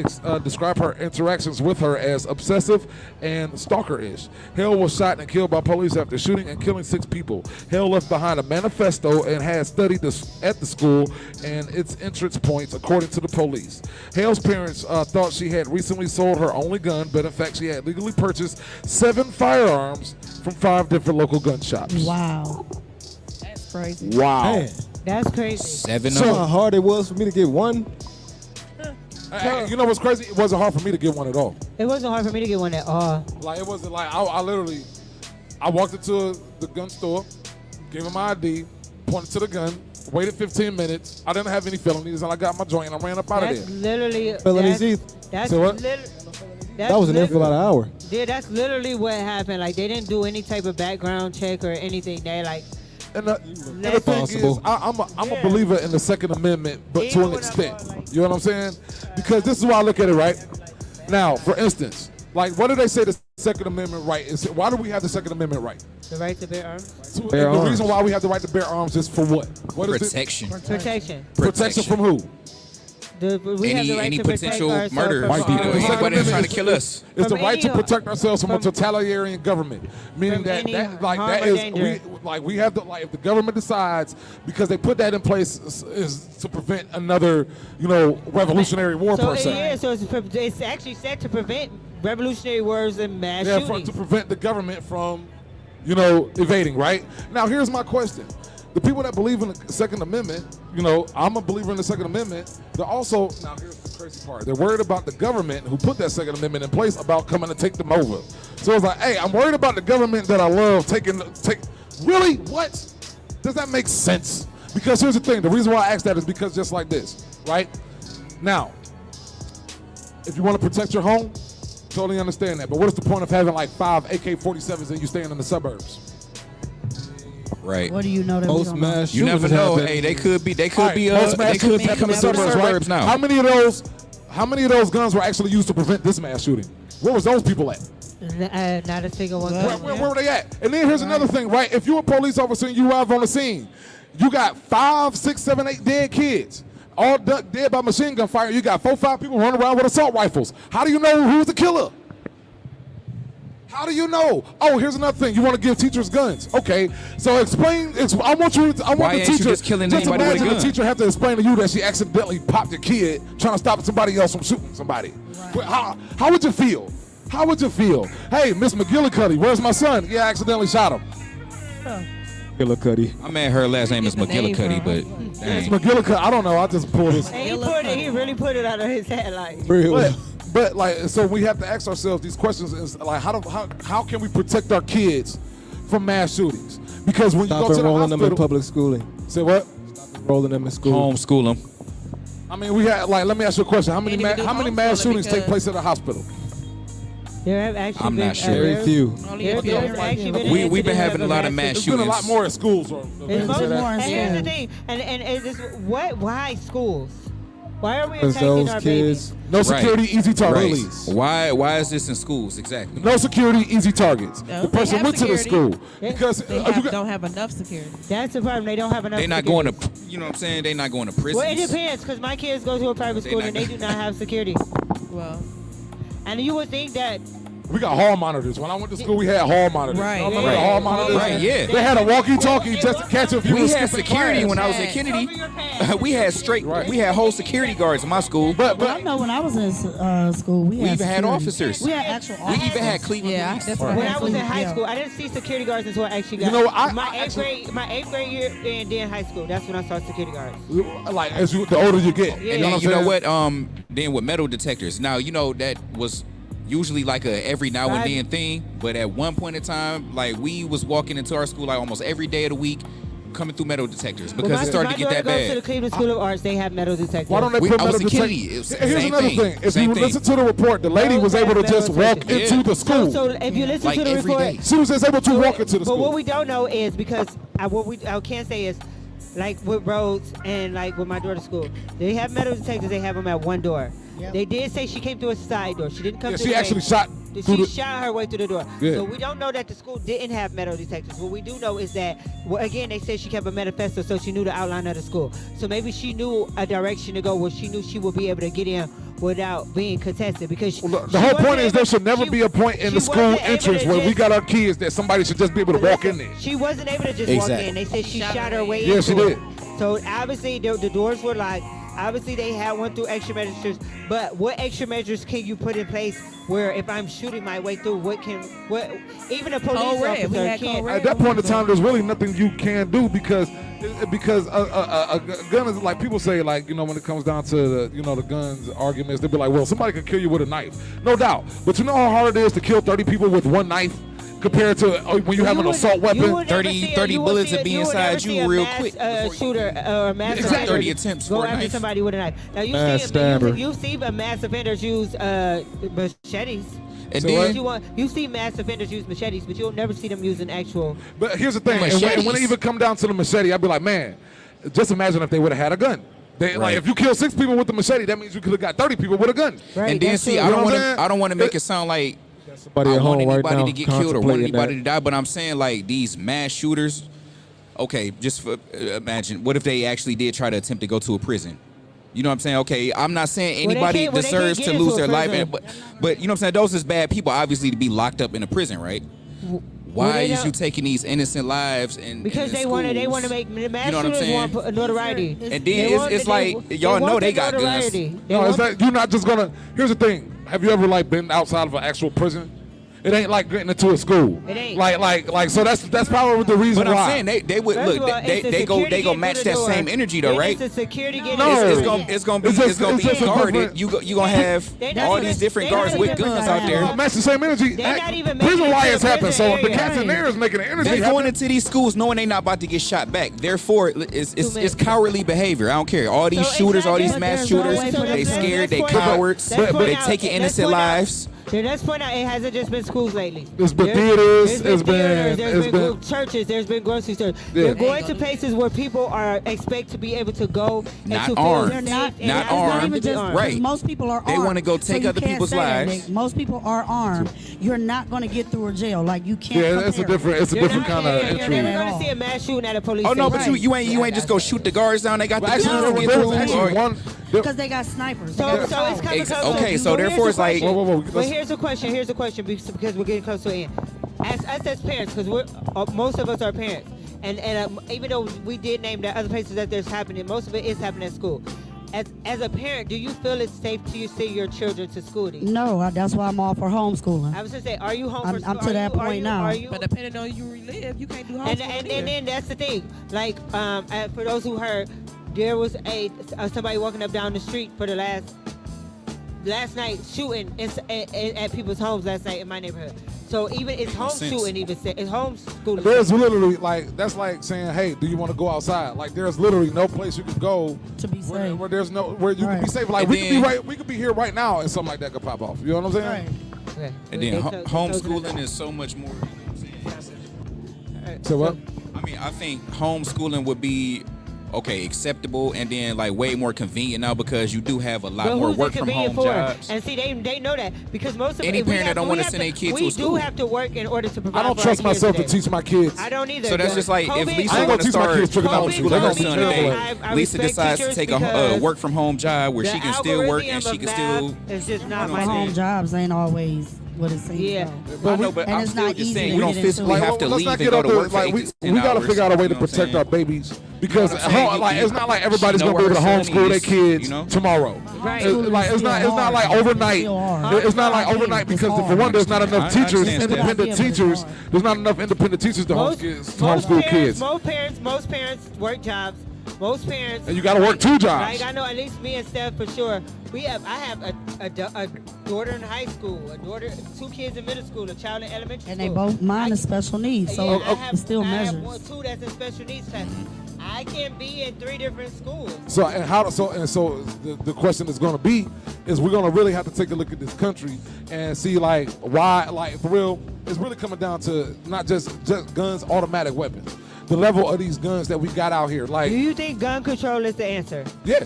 describe her interactions with her as obsessive and stalker-ish. Hale was shot and killed by police after shooting and killing 6 people. Hale left behind a manifesto and had studied at the school and its entrance points, according to the police. Hale's parents thought she had recently sold her only gun, but in fact she had legally purchased 7 firearms from 5 different local gun shops. Wow. That's crazy. Wow. Man, That's crazy. 7 so of how them. hard it was for me to get one. Hey, you know what's crazy? It wasn't hard for me to get one at all. It wasn't hard for me to get one at all. Like it wasn't like I literally, I walked into the gun store, gave him my ID, pointed to the gun, waited 15 minutes. I didn't have any felonies, and I got my joint and I ran up out of That's there. literally. Felonies either. That's Say what? That was an infill out of hour. Yeah, that's literally what happened. Like they didn't do any type of background check or anything. They like. And the thing Possible. is, I'm a believer in the Second Amendment, but to an extent. You know what I'm saying? Because this is why I look at it, right? Now, for instance, like what do they say the Second Amendment right is? Why do we have the Second Amendment right? The right to bear arms. Bear the arms. reason why we have the right to bear arms is for what? What is Protection. Protection. Protection from who? We have the right Any to protect potential ourselves murder. from White people. harm. The Second Anybody that's trying to Amendment kill us. It's the From right to any- protect ourselves from a totalitarian government, meaning From that any like harm that or is danger. we have the like if the government decides because they put that in place is to prevent another revolutionary war So per se. yeah, so it's actually set to prevent revolutionary wars and mass Yeah, shootings. to prevent the government from evading. Right now, here's my question. The people that believe in the Second Amendment, I'm a believer in the Second Amendment. They're also, now here's the crazy part. They're worried about the government who put that Second Amendment in place about coming to take them over. So it's like, hey, I'm worried about the government that I love really? What? Does that make sense? Because here's the thing. The reason why I ask that is because just like this, right? Now, if you want to protect your home, totally understand that. But what is the point of having like 5 AK-47s and you staying in the suburbs? Right. What do you know that we Most don't know? mass You never shootings know. happen. Hey, they could be Most mass shootings happen in the suburbs, right? now. How many of those guns were actually used to prevent this mass shooting? Where was those people at? Not a single one. Where were they at? And then here's another thing, right? If you're a police officer and you arrive on the scene, you got 5, 6, 7, 8 dead kids, all dead by machine gun fire. You got 4, 5 people running around with assault rifles. How do you know who's the killer? How do you know? Oh, here's another thing. You want to give teachers guns? Okay, so explain. I want Why the ain't you teacher just killing anybody with a imagine gun? the teacher have to explain to you that she accidentally popped your kid trying to stop somebody else from shooting somebody. Well, how would you feel? How would you feel? Hey, Miss McGillicuddy, where's my son? Yeah, I accidentally shot him. McGillicuddy. I mean, her last name is Get the name McGillicuddy, wrong. but It's dang. McGillicuddy. I don't know. I just pulled this. And he really put it out of his head like. Real. But But like, so we have to ask ourselves these questions: is like, how can we protect our kids from mass shootings? Because when Stop you go to the enrolling them in hospital, public schooling. say what? Enrolling them in school. Homeschool them. I mean, we had like. Let me ask you a question: how many Can't even do mass homeschooling shootings take because- place at the hospital? There have actually I'm been, not sure. Very few. Only a few. There's actually been an We've been incident having of a lot of mass There's been a shootings. lot more at schools. Or, It's most, More in and here's the schools. thing, and it is what? Why schools? Why are we Because attacking those our kids, babies? no security, easy Right. targets. Why is this in schools exactly? No security, easy targets. No, The they person have went to the security. school because They you got- don't have enough security. That's the problem. They don't have enough. They not security. going to, you know what I'm saying? They not going to prisons. Well, it depends, because my kids go to a private They school not and they do not have security. Well, And you would think that we got hall monitors. When I went to school, we had hall monitors. Right. Y'all remember Right. the hall monitors? Right, yeah. They had a walkie-talkie just to catch a few. We was had skipping security class. when I was at Kennedy. We had we had whole security guards in my school. But Well, I know when I was in school, we We had even had security. officers. We had actual We officers. even had Cleveland yeah, police. that's what when I I had. was in high Yeah. school, I didn't see security guards until I actually got You know, I my actually- eighth grade year and then high school. That's when I saw security guards. like as the older you get. Yeah. And know then what you know I'm what? Then with metal detectors. Now you know that was usually like a every now and Right. then thing. But at one point in time, like we was walking into our school like almost every day of the week, coming through metal detectors because Well, it started to get that my daughter goes to the bad. Cleveland School of Arts. They have metal detectors. Why don't they We- put I was metal in Kennedy. It was detectors? the Here's same another thing. thing. If Same you thing. listen to the report, the lady Those was able to have just metal walk detectors. into the So, school. so if you listen Like to the every report, day. She was just able to walk into the but school. what we don't know is because what I can say is, like with Rhodes and like with my daughter's school, they have metal detectors. They have them at one door. Yep. They did say she came through a side door. She didn't come. Yeah, through she the actually main- shot through She the- shot her way through the door. Yeah. So we don't know that the school didn't have metal detectors. What we do know is that, well, again, they said she kept a manifesto, so she knew the outline of the school. So maybe she knew a direction to go where she knew she would be able to get in without being contested. Because Well, she the whole wasn't point is able- there should never she- be a point in she the school wasn't able entrance to where we just- got our kids that somebody should just be able to walk in there. She wasn't able to just walk Exactly. in. They said she Shot shot her her way way Yeah, into she it. did. So obviously the doors were locked. Obviously they had one through extra measures. But what extra measures can you put in place where if I'm shooting my way through, what even a police Code red. We officer had can't. code red. At that point in time, there's really nothing you can do because a gun is like people say, like, you know, when it comes down to the, you know, the guns arguments, they'll be like, well, somebody could kill you with a knife, no doubt. But you know how hard it is to kill 30 people with one knife compared to when you have an assault weapon. 30 bullets would be inside you real quick. Shooter or a mass Exactly. offender 30 attempts go for a after knife. somebody with a knife. Now Mass stabber. you see mass offenders use machetes. And So then You see mass offenders use machetes, but you'll never see them using actual. But here's the thing, and when Machetes. it even come down to the machete, I'd be like, man, just imagine if they would have had a gun. Like Right. if you kill 6 people with the machete, that means you could have got 30 people with a gun. Right, and then that's see, true. I You know don't what want I'm to. saying? I don't want to make it sound like Somebody I at want home right anybody now to get killed or want contemplating anybody that. to die, but I'm saying like these mass shooters. Okay, just for, imagine what if they actually did try to attempt to go to a prison. You know what I'm saying? Okay, I'm not saying Well, they anybody can't- well, they deserves can't to get lose into their a life, prison. but you know what I'm saying? Those is bad people, obviously, to be locked up in a prison, right? Why they is don't- you taking these innocent lives and Because they want to make the mass You know what I'm shooters saying? want notoriety. And They then want- it's like y'all want know they the got guns. notoriety. They No, want is that you're not just gonna? Here's the thing: have you ever like been outside of an actual prison? It ain't like getting into a school. It ain't. Like so that's probably the reason But I'm why. saying they would First look. of all, They it's the they go security getting match through the that door. same energy though, Then right? It's the security getting No. through It's the door. gonna It's just- it's gonna it's be just a guarded. different- You gonna have They not all even- these different they guards not with even- guns out there. Match the same energy. They're not even making Prison it to riots the happen, prison so the area. cats and theirs making the energy They happen. going into these schools knowing they not about to get shot back. Therefore, it's cowardly behavior. I don't care. All these So shooters, all these exactly. mass There's no shooters, way for them they to- scared, they Let's point out- cowards, let's point they out- taking let's innocent point out- lives. So let's point out, it hasn't just been schools lately. It's been There's- theaters, there's it's been- theaters, there's it's been been- churches, there's been grocery stores. Yeah. They're going to places where people are expect to be able to go Not and to armed. feel They're safe not. and Not It's not armed. even just Right. because most people are They armed. wanna go so take you other can't people's say that. lives. Most people are armed. You're not going to get through a jail. Like you can't. Yeah, it's a compare. different You're different not- kind of you're entry. never at going all. to see a mass shooting at a police Oh no, station. but you ain't just go shoot the guards down. They got the Well, guns actually, to get there through. was actually Or- one. Because they got snipers. They So, got so it's powers. coming close. Okay, so But therefore here's it's the like- question. Whoa. But here's the question. Here's the question because we're getting close to the end. As us as parents, because most of us are parents, and even though we did name that other places that there's happening, most of it is happening at school. As a parent, do you feel it's safe to send your children to school? No, that's why I'm all for homeschooling. I was gonna say, are you home I'm- for I'm to that point now. Are you, But depending on you live, you can't do homeschooling and either. then that's the thing. Like for those who heard, there was somebody walking up down the street for the last last night shooting at people's homes last night in my neighborhood. So even it's home sense. shooting, even it's homeschooling. There's literally like that's like saying, hey, do you want to go outside? Like there's literally no place you can go To be safe. where there's no where you can be Right. safe. Like And we could be then- we could be here right now and something like that could pop off. You know what I'm saying? Right. Okay. And They then closing it homeschooling down. is so much more. So what? I mean, I think homeschooling would be acceptable, and then like way more convenient now because you do have a lot But more who's work it from convenient home for? jobs. And see, they know that because most of Any we parent that have- don't we wanna have send their kid to a we school. do have to work in order to provide. I don't for trust our kids myself to today. teach my kids. I don't either. So that's but just like if COVID- Lisa I ain't want gonna to teach my start kids trigonometry. homeschooling They her gonna son be today, terrible. I Lisa respect decides to teachers take a because work from home job where the she can still work and algorithm she of can math still. is just not know my what I'm Home thing. jobs ain't always what it seems. Yeah. though. I know, but And I'm it's still not just easy saying to you don't get into physically it. have to let's leave not and get go up to there. work for Like 8 we to 10 gotta hours, figure out a way you to know what I'm protect saying? our babies because You know what I'm saying? like it's not like everybody's know gonna be able to where her son homeschool their is, kids you know? tomorrow. Right. It's like it's not like overnight. Still hard. It's not like overnight because for one, there's not enough I teachers, understand that. independent Yeah, but it's teachers. hard. There's not enough independent teachers to homeschool kids. Most parents work jobs. Most parents. And you gotta work two jobs. Like I know at least me and Steph for sure. I have a daughter in high school, two kids in middle school, a child in elementary And school. they both mine is special needs, so Yeah, it still I measures. have two that's in special needs classes. I can't be in 3 different schools. So the question is going to be is we're going to really have to take a look at this country and see like why like for real it's really coming down to not just guns, automatic weapons, the level of these guns that we got out here. Like, Do you think gun control is the answer? yeah.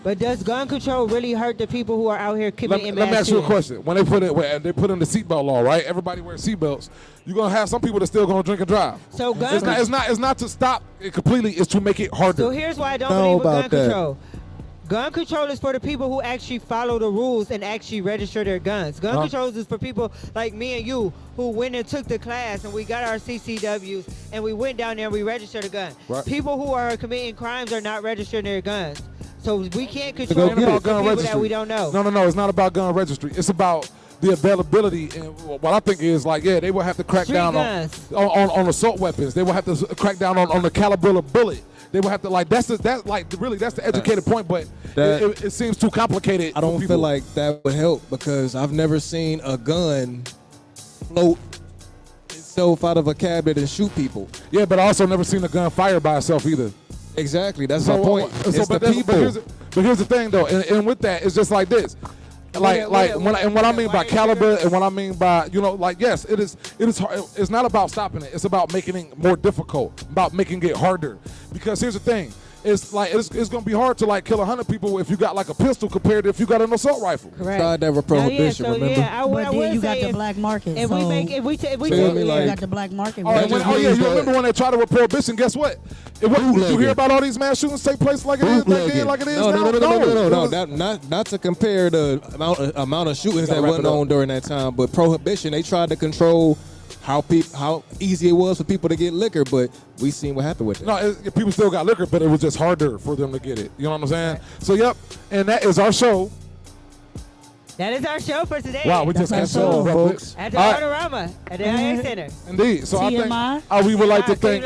But does gun control really hurt the people who are out here committing Let me ask you a shootings? question. When they put in the seatbelt law, right? Everybody wears seatbelts. You're gonna have some people that still gonna drink and drive. So it's not to stop it completely. It's to make it harder. So here's why I don't How believe in gun about that? control. Gun control is for the people who actually follow the rules and actually register their guns. Gun control is for people like me and you who went and took the class and we got our CCWs and we went down there and we registered a gun. Right. People who are committing crimes are not registering their guns. So we can't It control ain't about gun people registry. that we don't know. No. It's not about gun registry. It's about the availability. And what I think is like, yeah, they will have to crack Street down guns. on assault weapons. They will have to crack down on the caliber of the bullet. They will have to like that's the educated point, but it seems too complicated. I don't for people. feel like that would help because I've never seen a gun float itself out of a cabinet and shoot people. Yeah, but I also never seen a gun fire by itself either. Exactly, that's my point. It's the people. But here's the thing, though, and with that, it's just like this. What I mean by caliber and what I mean by yes, it is hard. It's not about stopping it. It's about making it more difficult, about making it harder. Because here's the thing. It's like it's gonna be hard to like kill 100 people if you got like a pistol compared to if you got an assault rifle. Correct. Tried that with prohibition, remember? But then you got the black market. If so we Feel take me, you like- got the black market. Oh, and you remember when they tried it with prohibition? Guess what? Did you Bootlegging. hear about all these mass shootings take place like it is back then, like it is now? No. Not to compare the amount of shootings that wrap went it up. on during that time, but prohibition, they tried to control how easy it was for people to get liquor, but we seen what happened with it. No, people still got liquor, but it was just harder for them to get it. You know what I'm saying? So, yep. And that is our show. That is our show for today. Wow, we just got show, show, folks. At the All right. Autorama, at the IX Center. Indeed. So TMI. I think we would like to TMI, thank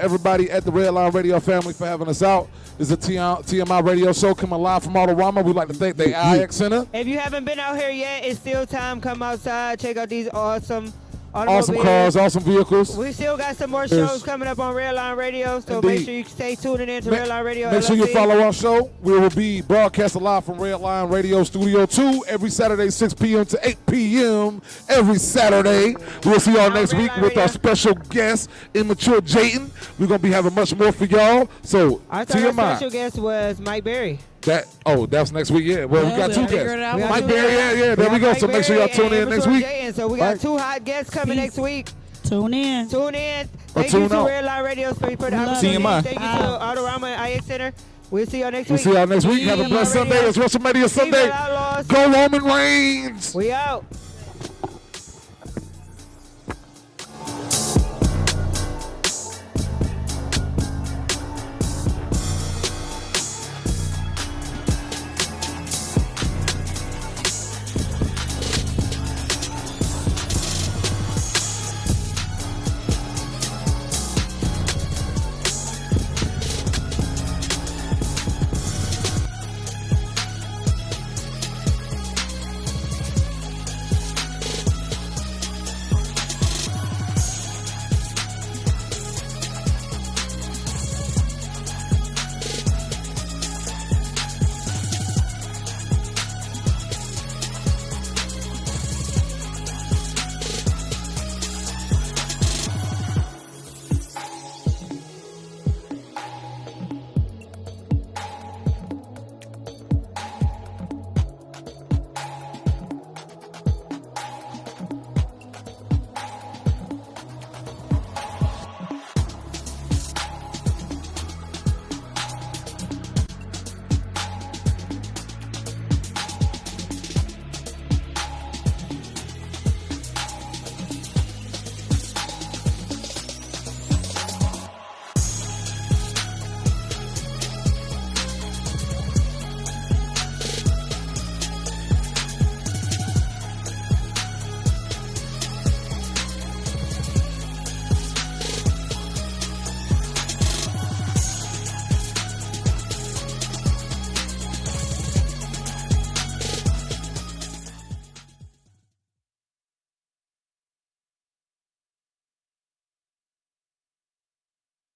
everybody at the Red Line Radio family for having us out. This is a TMI radio show coming live from Autorama. We'd like to thank the IX Center. If you haven't been out here yet, it's still time. Come outside, check out these awesome automobiles. Awesome cars, awesome vehicles. We still got some more There's- shows coming up on Redline Radio, so Indeed. make sure you stay tuning in to Redline Radio. Make sure you LLC. follow our show. We will be broadcasting live from Red Line Radio Studio 2 every Saturday, 6 p.m. to 8 p.m. every Saturday. We'll see y'all next Red week Line with Radio. our special guest, Immature Jayton. We're going to be having much more for y'all. So, I thought our TMI. special guest was Mike Berry. That's next week, yeah. Well, we got two figure guests. it out. Mike Berry, yeah, there we go. So make sure y'all tune in next week. So we got two hot guests coming next week. Tune in. Tune in. Or Thank you tune to out. Redline Radio for the love opportunity. TMI. Thank you to Autorama and IX Center. We'll see y'all next We'll week. see y'all next week. Have a blessed TMI Sunday. Radio. It's WrestleMania Female Sunday. Outlaws. Go Roman Reigns. We out.